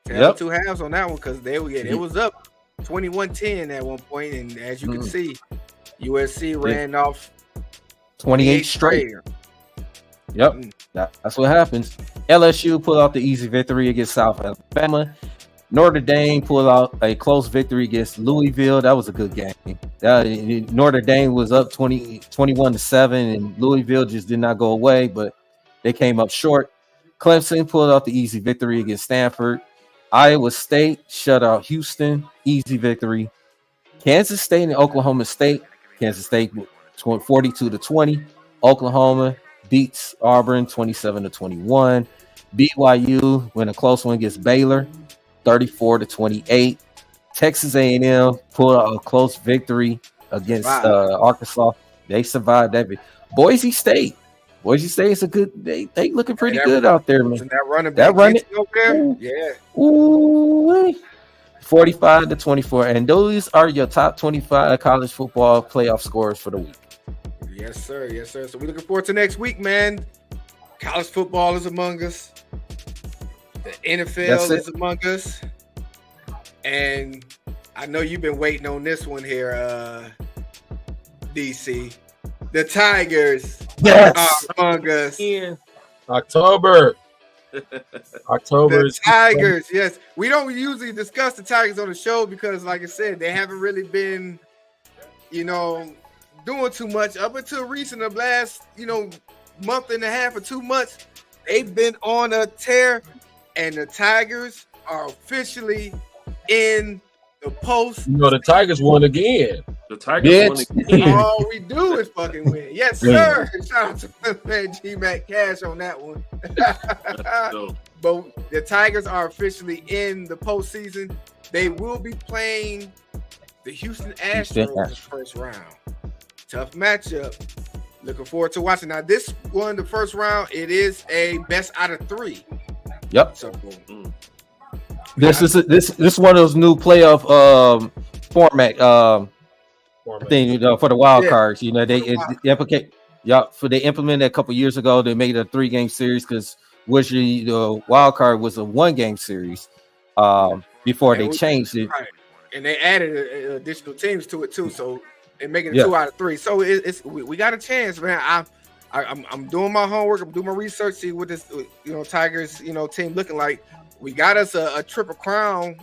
Two halves on that one because it was up. 21-10 at one point, and as you can see, USC ran off 28 straight. Yep, that's what happens. LSU pulled out the easy victory against South Alabama. Notre Dame pulled out a close victory against Louisville. That was a good game. Notre Dame was up 21-7, and Louisville just did not go away, but they came up short. Clemson pulled out the easy victory against Stanford. Iowa State shut out Houston, easy victory. Kansas State and Oklahoma State. Kansas State 42-20. Oklahoma beats Auburn 27-21. BYU win a close one against Baylor, 34-28. Texas A&M pulled out a close victory against Arkansas. They survived that. Boise State is a good. They looking pretty good out there, man. That running back over there, yeah. Ooh, 45-24, and those are your top 25 college football playoff scores for the week. Yes, sir. Yes, sir. So we're looking forward to next week, man. College football is among us. The NFL is among us. And I know you've been waiting on this one here, DC. The Tigers are among us. October. The Tigers, yes. We don't usually discuss the Tigers on the show because, like I said, they haven't really been, doing too much up until recent of last, month and a half or 2 months. They've been on a tear, and the Tigers are officially in the post. The Tigers won again. The Tigers won again. All we do is fucking win. Yes, sir. Shout out to my man G-Mac Cash on that one. But the Tigers are officially in the postseason. They will be playing the Houston Astros in the first round. Tough matchup. Looking forward to watching. Now, this one, the first round, it is a best out of 3. Yep. So, this is one of those new playoff format thing, for the wild cards. They implement. They implemented a couple years ago. They made a 3-game series because the wild card was a 1-game series before they changed it. Right. And they added additional teams to it too, so they're making it 2 out of 3. So we got a chance, man. I'm doing my homework. I'm doing my research. See what this Tigers team looking like. We got us a Triple Crown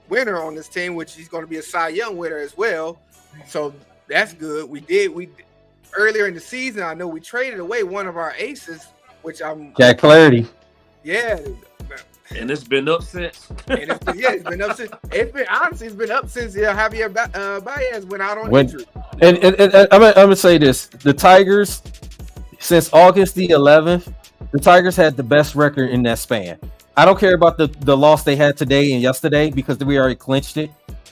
winner on this team, which he's going to be a Cy Young winner as well. So that's good. We earlier in the season. I know we traded away one of our aces, which Jack Clarity. Yeah. And it's been up since. It's been up since. It's been up since Javier Baez went out on injury. And I'm gonna say this: the Tigers, since August the 11th, the Tigers had the best record in that span. I don't care about the loss they had today and yesterday because we already clinched it.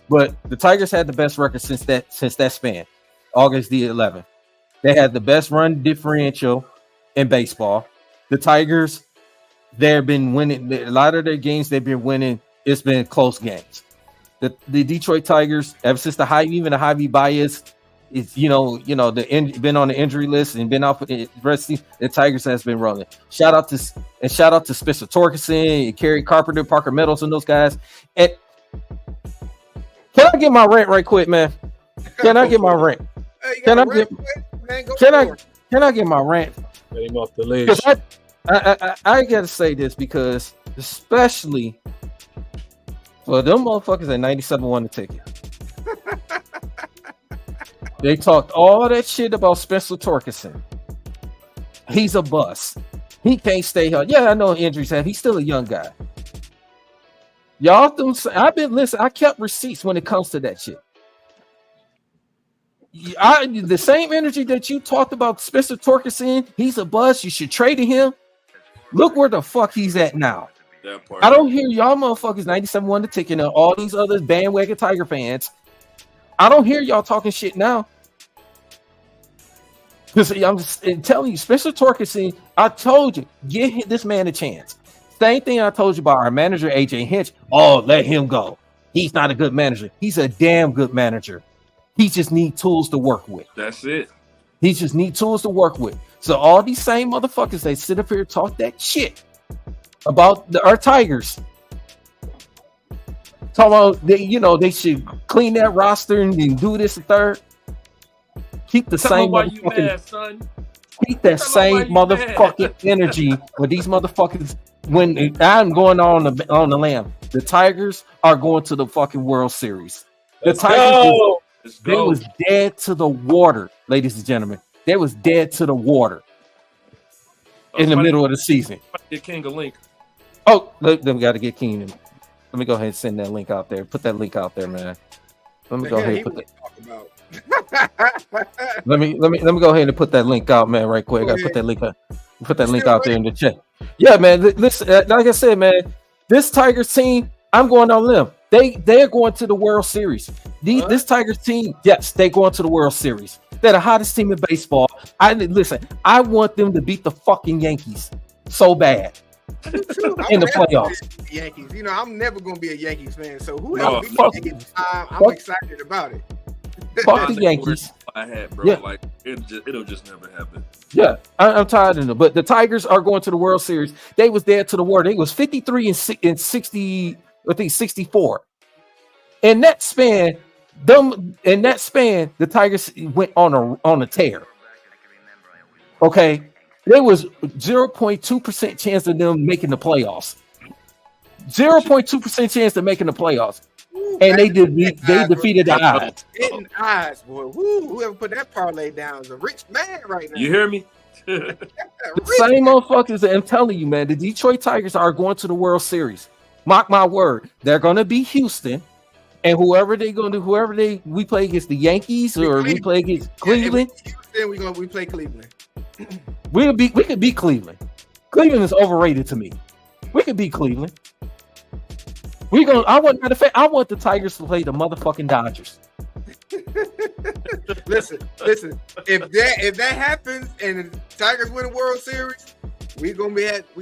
But the Tigers had the best record since that span, August the 11th. They had the best run differential in baseball. The Tigers, they've been winning a lot of their games. They've been winning. It's been close games. The Detroit Tigers, ever since the Javi Baez, it's been on the injury list and been out for the rest of the Tigers has been rolling. Shout out to Spencer Torkelson and Kerry Carpenter, Parker Meadows, and those guys. And can I get my rant right quick, man? Can I get my rant? Can I get my rant? Get him off the list. I gotta say this because especially for them motherfuckers at 97 won the ticket. They talked all that shit about Spencer Torkelson. He's a bust. He can't stay healthy. Yeah, I know injuries have. He's still a young guy. Y'all, I kept receipts when it comes to that shit. The same energy that you talked about Spencer Torkelson, he's a bust. You should trade him. Look where the fuck he's at now. I don't hear y'all motherfuckers 97 won the ticket and all these other bandwagon Tiger fans. I don't hear y'all talking shit now. Because I'm just telling you, Spencer Torkelson, I told you, give this man a chance. Same thing I told you about our manager, AJ Hinch. Oh, let him go. He's not a good manager. He's a damn good manager. He just needs tools to work with. That's it. He just needs tools to work with. So all these same motherfuckers, they sit up here and talk that shit about our Tigers. Talking about they should clean that roster and do this and third. Keep the Tell same me why you motherfucking mad, son. keep that Tell me same why you motherfucking energy with these motherfuckers. When I'm going on the lamb, the Tigers are going to the fucking World Series. The Tigers, Let's they go. was dead to the water, ladies and gentlemen. They was dead to the water in the middle of the season. Get King a link. Oh, we got to get Keenan. Let me go ahead and send that link out there. Put that link out there, man. Let me go ahead and put that. Let me go ahead and put that link out, man, right quick. I gotta put that link out. Put that link out there in the chat. Yeah, man. Listen, like I said, man, this Tigers team, I'm going on limb. They're going to the World Series. This Tigers team, yes, they're going to the World Series. They're the hottest team in baseball. I want them to beat the fucking Yankees so bad in the playoffs. Yankees. You know, I'm never gonna be a Yankees fan. So No, whoever beats fuck- the Yankees, I'm excited about it. Fuck the Yankees. I had, bro. Yeah. Like it'll just never happen. Yeah, I'm tired of them. But the Tigers are going to the World Series. They was there to the world. They was 53 and 60, I think 64. In that span, the Tigers went on a tear. Okay, there was 0.2% chance of them making the playoffs. 0.2% chance of making the playoffs. And they defeated the odds. Hitting odds, boy. Woo, whoever put that parlay down is a rich man right now. You hear me? The same motherfuckers that I'm telling you, man. The Detroit Tigers are going to the World Series. Mark my word. They're going to be Houston, and whoever we play against the Yankees or we play against Cleveland. Then we play Cleveland. We could beat Cleveland. Cleveland is overrated to me. We could beat Cleveland. I want the Tigers to play the motherfucking Dodgers. Listen. If that happens and the Tigers win the World Series, we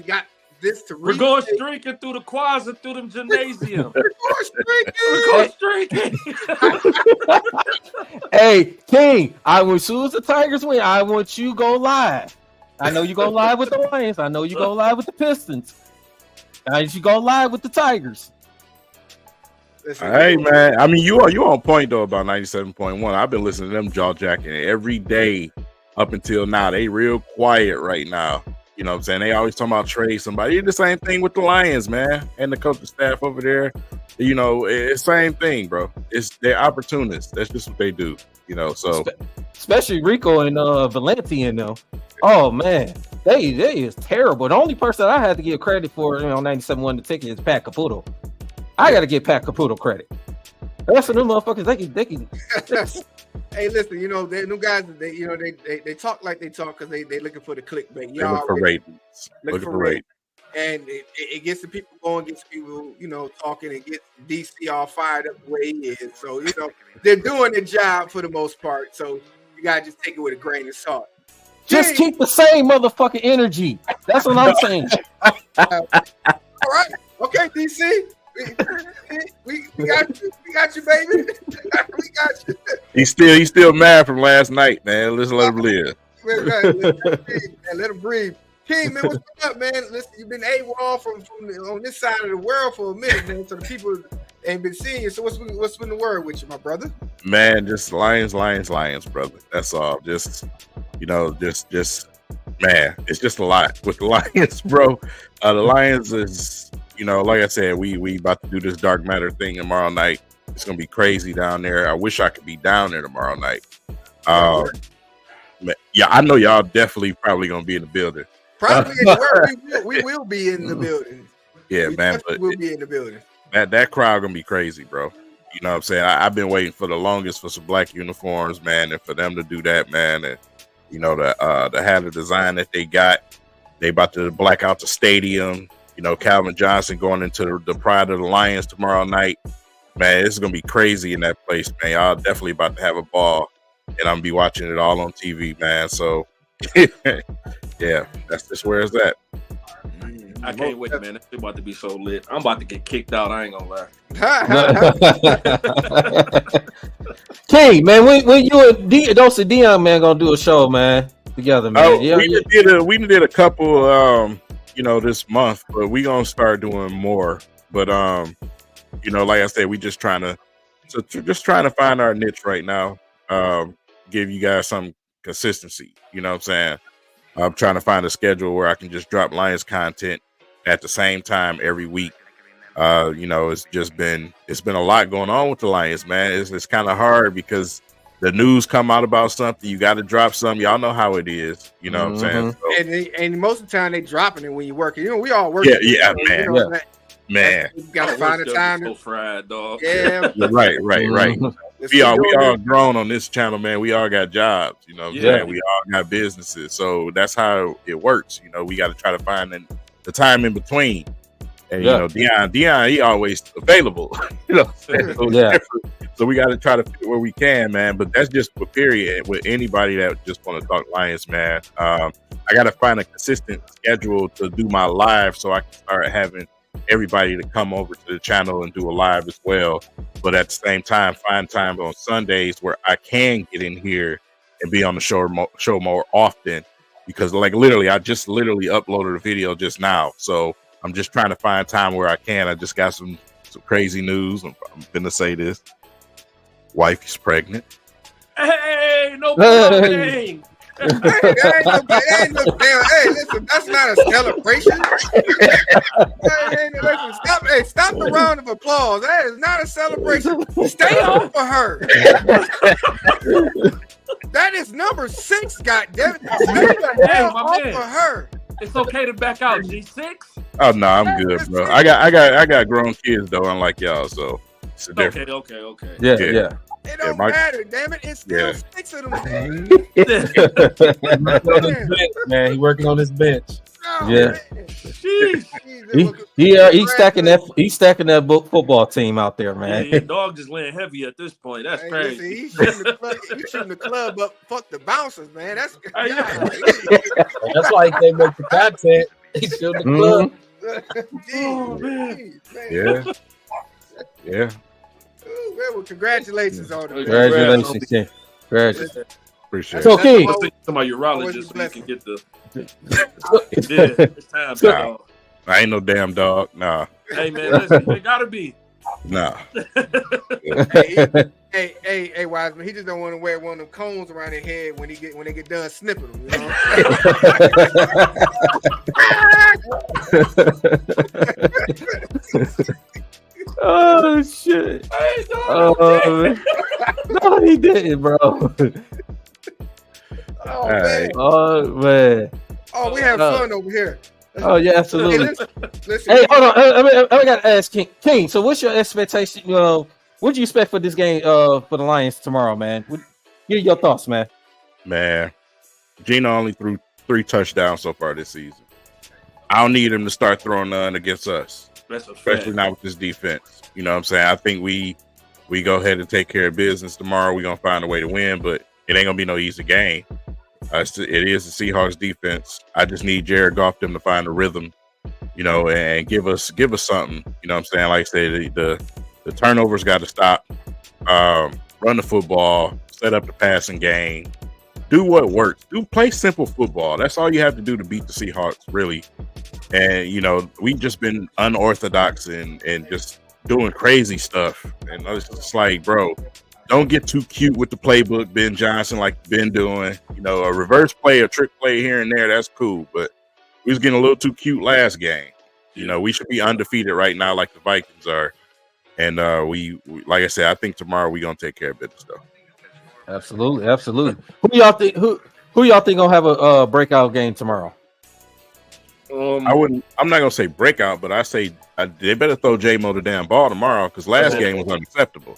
got this to. We're going streaking through the quads and through them gymnasium. We're going We're streaking. going streaking. Hey, King, as soon as the Tigers win, I want you to go live. I know you go live with the Lions. I know you go live with the Pistons. You go live with the Tigers. Listen, Hey man, I mean you on point though about 97.1. I've been listening to them jaw jacking every day up until now. They real quiet right now. You know what I'm saying? They always talking about trade somebody. It's the same thing with the Lions, man, and the coaching staff over there. You know, it's same thing, bro. They're opportunists. That's just what they do. You know, so especially Rico and Valenti in them. Oh man, they is terrible. The only person I had to give credit for 97.1 the ticket is Pat Caputo. I got to give Pat Caputo credit. The rest of them motherfuckers, they can. Hey, listen, them guys, they talk like they talk because they looking for the clickbait. they look for ratings. Looking for ratings. And it gets the people going, gets people, talking, and gets DC all fired up the way he is. So, they're doing their job for the most part. So you gotta just take it with a grain of salt. Just keep the same motherfucking energy. That's what I'm saying. All right. Okay, DC. We got you. We got you, baby. We got you. He's still mad from last night, man. Let's let him live. Let him breathe. King, man, what's up, man? Listen, you've been AWOL from on this side of the world for a minute, man. So the people ain't been seeing you. So what's been the word with you, my brother? Man, just Lions, brother. That's all. Just man, it's just a lot with the Lions, bro. The Lions is, like I said, we about to do this dark matter thing tomorrow night. It's gonna be crazy down there. I wish I could be down there tomorrow night. Yeah, I know y'all definitely probably gonna be in the building. Probably we will be in the building. Yeah, man, but we'll be in the building. That crowd gonna be crazy, bro. You know what I'm saying? I've been waiting for the longest for some black uniforms, man, and for them to do that, man, and to have the design that they got. They about to black out the stadium. Calvin Johnson going into the pride of the Lions tomorrow night. Man, it's gonna be crazy in that place, man. Y'all definitely about to have a ball, and I'm gonna be watching it all on TV, man. So, yeah, that's just where it's at. I can't wait, man. It's about to be so lit. I'm about to get kicked out. I ain't gonna lie. King, man, when you and Dion, man, gonna do a show, man, together, man. Oh, we did a couple, this month, but we gonna start doing more. But you know, like I said, we just trying to find our niche right now. Give you guys some consistency. You know what I'm saying? I'm trying to find a schedule where I can just drop Lions content at the same time every week. You know, it's been a lot going on with the Lions, man. It's kind of hard because the news come out about something, you got to drop something. Y'all know how it is. You know what I'm saying? So, and most of the time they dropping it when you working. You know, we all working. Yeah, you man. know, Man, you gotta find the time. So fried, dog. Yeah, right. We all grown on this channel, man. We all got jobs. You know what I'm saying? We all got businesses. So that's how it works. You know, we got to try to find the time in between. And you know, Dion, he always available. You know, so we got to try to fit where we can, man. But that's just a period with anybody that just want to talk Lions, man. I got to find a consistent schedule to do my live, so I can start having everybody to come over to the channel and do a live as well. But at the same time, find time on Sundays where I can get in here and be on the show more often, because like I just uploaded a video just now, so I'm just trying to find time where I can. I just got some crazy news. I'm gonna say this: wife is pregnant. Hey, no thing. Hey, listen, that's not a celebration. Stop the round of applause. That is not a celebration. Stay home for her. That is number 6, goddammit. Stay home for her. It's okay to back out, G6. Oh no, I'm good, bro. I got grown kids though, unlike y'all, so it's a different. Okay. Yeah. It don't matter, damn it. It's still 6 of them. Man, he working on his bench. Oh, Yeah. Man. He's stacking that football team out there, man. Yeah, dog just laying heavy at this point. That's crazy. Listen, he's shooting the club up. Fuck the bouncers, man. That's That's why they make the content. He shooting the club. Yeah. Ooh, man, well, congratulations on it. Congratulations, King. Congratulations. Appreciate So, it. King. Let's think about urologist so you can get the. It's time, dog. I ain't no damn dog. Nah. Hey man, listen, it gotta be. Nah. Hey, Wiseman, he just don't want to wear one of them cones around his head when they get done snipping them, you know. Oh shit! No, he didn't, bro. Oh man! Oh, we have fun over here. Oh yeah, absolutely. Hey, listen, Hey, hold on. I gotta ask King. So, what's your expectation? What do you expect for this game? For the Lions tomorrow, man. Give your thoughts, man. Man, Gino only threw 3 touchdowns so far this season. I don't need him to start throwing none against us. That's a fact. Especially not with this defense. You know what I'm saying? I think we go ahead and take care of business tomorrow. We're gonna find a way to win, but it ain't gonna be no easy game. It is the Seahawks defense. I just need Jared Goff them to find a rhythm, you know, and give us something. You know what I'm saying? Like I said, the turnovers got to stop. Run the football, set up the passing game, do what works. Play simple football. That's all you have to do to beat the Seahawks, really. And you know, we just been unorthodox and just doing crazy stuff. And it's just like, bro, don't get too cute with the playbook, Ben Johnson, like been doing. You know, a reverse play, a trick play here and there, that's cool. But we was getting a little too cute last game. You know, we should be undefeated right now, like the Vikings are. And we like I said, I think tomorrow we're gonna take care of business though. Absolutely. Who y'all think gonna have a breakout game tomorrow? I'm not gonna say breakout, but I say they better throw J-Mo the damn ball tomorrow, because last game was unacceptable.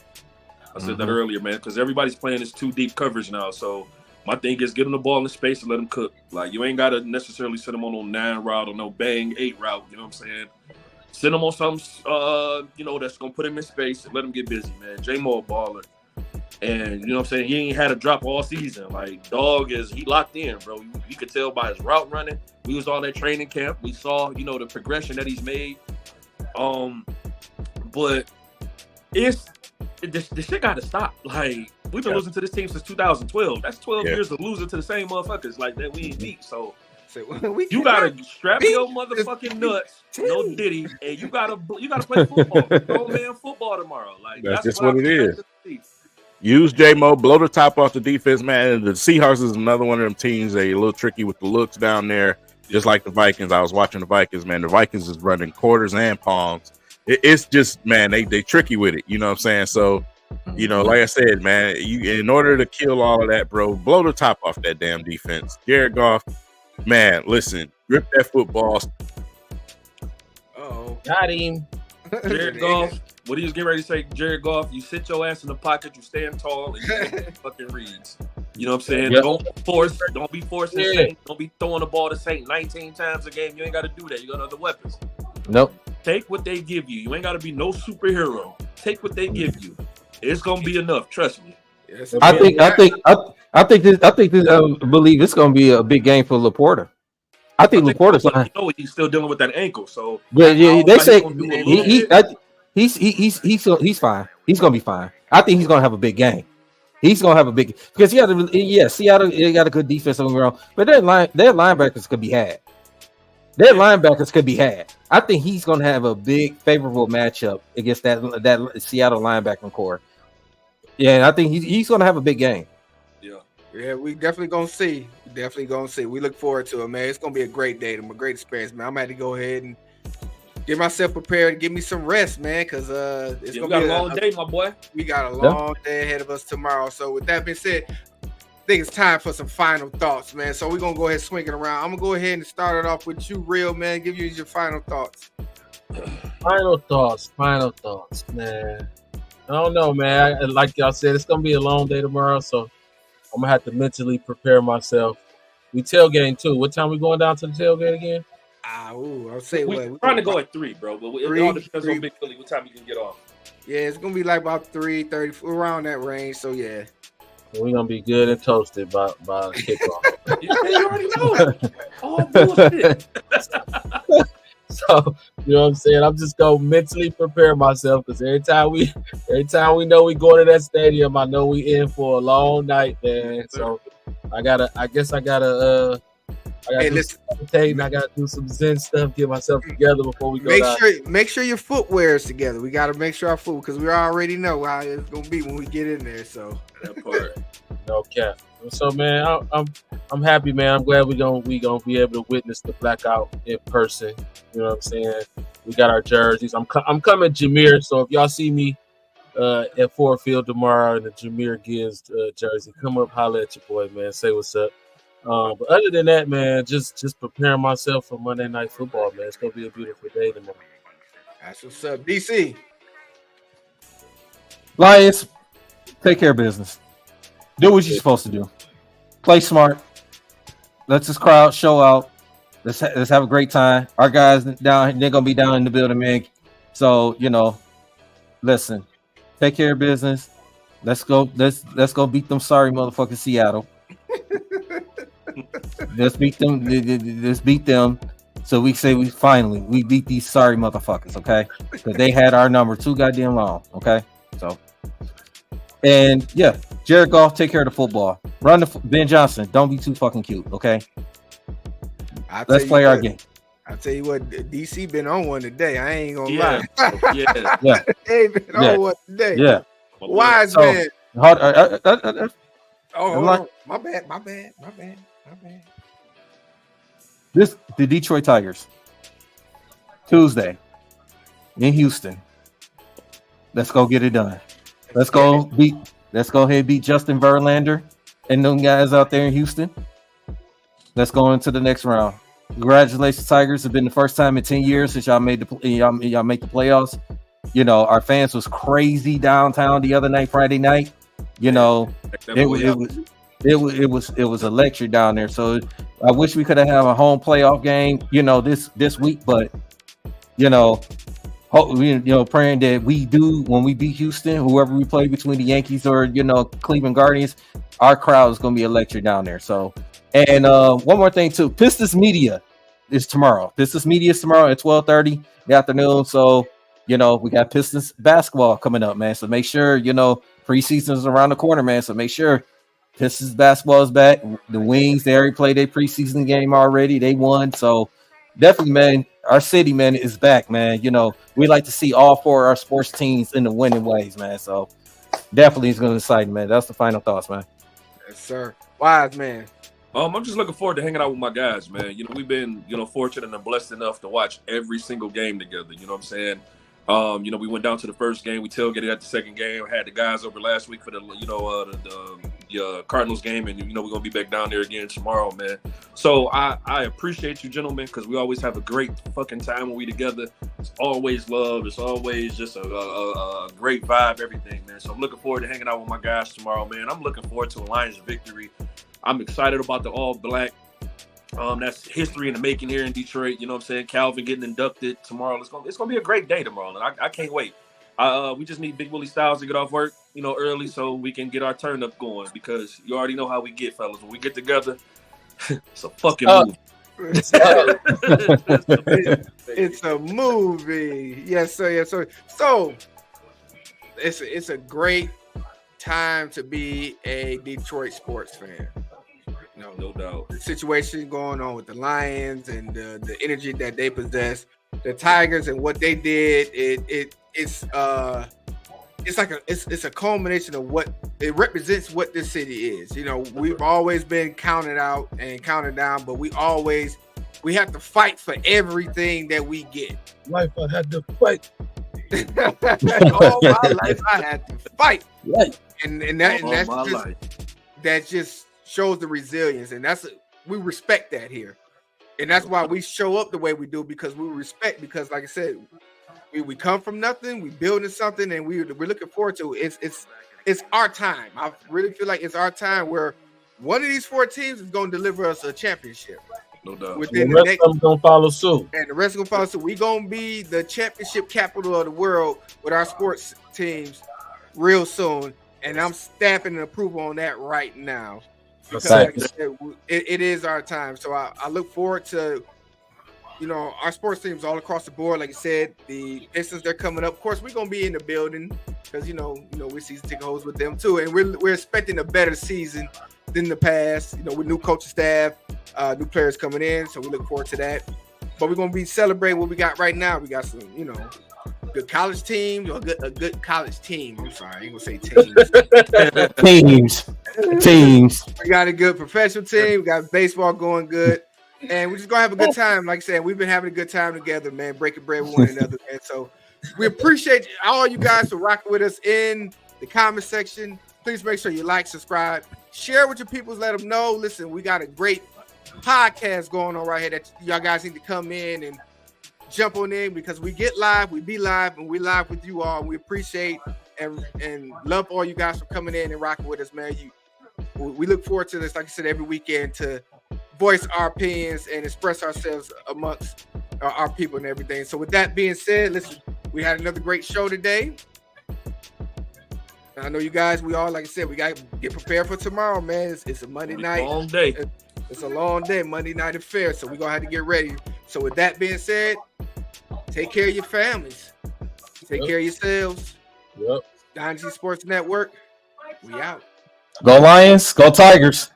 I said that earlier, man, because everybody's playing this 2 deep coverage now. So my thing is get them the ball in space and let them cook. Like, you ain't got to necessarily send them on no 9 route or no bang 8 route. You know what I'm saying? Send them on something, you know, that's going to put him in space and let him get busy, man. J-Mo a baller. And, you know what I'm saying, he ain't had a drop all season. Like, he locked in, bro. You could tell by his route running. We was all at training camp. We saw, you know, the progression that he's made. But this shit got to stop. Like, we've been losing to this team since 2012. That's 12 years of losing to the same motherfuckers like that we ain't beat. So So, we You cannot gotta strap beat your this motherfucking nuts, no team. Diddy, and you gotta play football, grown man football tomorrow. Like That's that's just what what I it expect is. to see. Use J-Mo, blow the top off the defense, man. And the Seahawks is another one of them teams. They a little tricky with the looks down there, just like the Vikings. I was watching the Vikings, man. The Vikings is running quarters and palms. It's just, man, they tricky with it. You know what I'm saying? So, you know, like I said, man, you in order to kill all of that, bro, blow the top off that damn defense. Jared Goff, man, listen, grip that football. Oh, Got him. Jared Goff, what he was getting ready to say, Jared Goff, you sit your ass in the pocket, you stand tall, and you make fucking reads. You know what I'm saying? Yep. Don't be forcing Yeah. Saint. Don't be throwing the ball to Saint 19 times a game. You ain't got to do that. You got other weapons. Nope. Take what they give you. You ain't got to be no superhero. Take what they give you. It's gonna be enough. Trust me. Yes, I think this. Believe it's going to be a big game for Laporta. I think Laporta's you fine. know he's still dealing with that ankle. So Yeah. They say gonna do a little he's fine. He's going to be fine. I think he's going to have a big game. He's going to have a big because Seattle they got a good defense on the ground, but their linebackers could be had. Their linebackers could be had. I think he's going to have a big favorable matchup against that Seattle linebacking core. Yeah, and I think he's going to have a big game. Yeah, we definitely gonna see. We look forward to it, man. It's gonna be a great day, a great experience, man. I'm gonna have to go ahead and get myself prepared and give me some rest, man, because it's we gonna got be a long day, my boy. We got a long day ahead of us tomorrow. So with that being said, I think it's time for some final thoughts, man. So we're gonna go ahead and swing it around. I'm gonna go ahead and start it off with you, Real man. Give you your final thoughts. Final thoughts, man. I don't know, man. Like y'all said, it's gonna be a long day tomorrow, so I'm gonna have to mentally prepare myself. We tailgating too. What time we going down to the tailgate again? I'll say We're trying to go at 3, bro. But it all depends on Big Philly. What time you can get off? Yeah, it's gonna be like about 3:30, around that range. So yeah. We're gonna be good and toasted by kickoff. You already know. All bullshit. So you know what I'm saying? I'm just gonna mentally prepare myself because every time we know we go to that stadium, I know we in for a long night, man. So I gotta do some Zen stuff, get myself together before we go. Make sure your footwear is together. We gotta make sure our foot because we already know how it's gonna be when we get in there. So that part. No cap. So man, I'm happy, man. I'm glad we gonna be able to witness the blackout in person. You know what I'm saying? We got our jerseys. I'm coming Jameer. So if y'all see me at Ford Field tomorrow in the Jameer Gibbs jersey, come up, holler at your boy, man. Say what's up. But other than that, man, just preparing myself for Monday Night Football, man. It's gonna be a beautiful day tomorrow. That's what's up, DC. Lions, take care of business. Do what you're supposed to do. Play smart. Let this crowd show out. Let's have a great time. Our guys down, they're gonna be down in the building, man. So listen, take care of business. Let's go beat them sorry motherfucking Seattle. Let's beat them. Let's beat them. So we say we beat these sorry motherfuckers, okay? Because they had our number too goddamn long, okay? So. And yeah, Jared Goff, take care of the football. Ben Johnson, don't be too fucking cute, okay? Let's play our game. I'll tell you what, DC been on one today. I ain't gonna lie. Yeah. They been on one today. Yeah. Wise man. Oh, my bad. The Detroit Tigers. Tuesday in Houston. Let's go get it done. Let's go ahead and beat Justin Verlander and them guys out there in Houston. Let's go into the next round. Congratulations, Tigers. It's been the first time in 10 years since y'all make the playoffs. Our fans was crazy downtown the other night, Friday night. It was electric down there. So I wish we could have had a home playoff game, this week, but praying that we do when we beat Houston, whoever we play between the Yankees or Cleveland Guardians, our crowd is going to be electric down there. So, and one more thing too, Pistons Media is tomorrow. Pistons Media is tomorrow at 12:30 in the afternoon. So, we got Pistons basketball coming up, man. So make sure preseason is around the corner, man. So make sure Pistons basketball is back. The Wings, they already played their preseason game already. They won. So definitely, man, our city, man, is back, man. You know, we like to see all four of our sports teams in the winning ways, man. So definitely it's going to excite, man. That's the final thoughts, man. Yes, sir. Wise man. I'm just looking forward to hanging out with my guys, man. You know, we've been, fortunate and blessed enough to watch every single game together. You know what I'm saying? We went down to the first game. We tailgated at the second game. Had the guys over last week for the Cardinals game, and we're gonna be back down there again tomorrow, man. So I appreciate you, gentlemen, because we always have a great fucking time when we together. It's always love. It's always just a great vibe, everything, man. So I'm looking forward to hanging out with my guys tomorrow, man. I'm looking forward to a Lions victory. I'm excited about the all black. That's history in the making here in Detroit. You know what I'm saying? Calvin getting inducted tomorrow. It's gonna be a great day tomorrow, and I can't wait. We just need Big Willie Styles to get off work, early so we can get our turn up going, because you already know how we get, fellas. When we get together, it's a fucking movie. It's a movie. Yes, sir. Yes, sir. So it's a great time to be a Detroit sports fan. No doubt. The situation going on with the Lions and the energy that they possess, the Tigers and what they did, it's a culmination of what it represents, what this city is. We've always been counted out and counted down, but we have to fight for everything that we get. Life I had to fight. All my life I had to fight. Right. And that just shows the resilience, and we respect that here, and that's why we show up the way we do, because we respect. Because, like I said, we come from nothing, we building something, and we're looking forward to it. It's our time. I really feel like it's our time where one of these four teams is going to deliver us a championship. No doubt. Within the rest of them gonna follow suit, and the rest gonna follow suit. We gonna be the championship capital of the world with our sports teams real soon, and I'm stamping an approval on that right now. Because like I said, it is our time. So I look forward to, our sports teams all across the board. Like I said, the Pistons, they're coming up. Of course, we're going to be in the building because, we're season ticket holders with them too. And we're expecting a better season than the past, with new coaching staff, new players coming in. So we look forward to that. But we're going to be celebrating what we got right now. We got some, good college teams, or a good college team. I'm sorry, I ain't gonna say teams. Teams. We got a good professional team. We got baseball going good, and we're just gonna have a good time. Like I said, we've been having a good time together, man. Breaking bread with one another, man. So we appreciate all you guys for rocking with us in the comment section. Please make sure you like, subscribe, share with your people. Let them know. Listen, we got a great podcast going on right here that y'all guys need to come in and jump on in, because we get live, we be live, and we live with you all. We appreciate and love all you guys for coming in and rocking with us, man. We look forward to this, like I said, every weekend to voice our opinions and express ourselves amongst our people and everything. So with that being said, listen, we had another great show today. I know you guys, we all, like I said, we got to get prepared for tomorrow, man. It's a Monday night. Long day. It's a long day, Monday night affair. So we're going to have to get ready. So with that being said, take care of your families. Take care of yourselves. Yep. Dynasty Sports Network, we out. Go Lions. Go Tigers.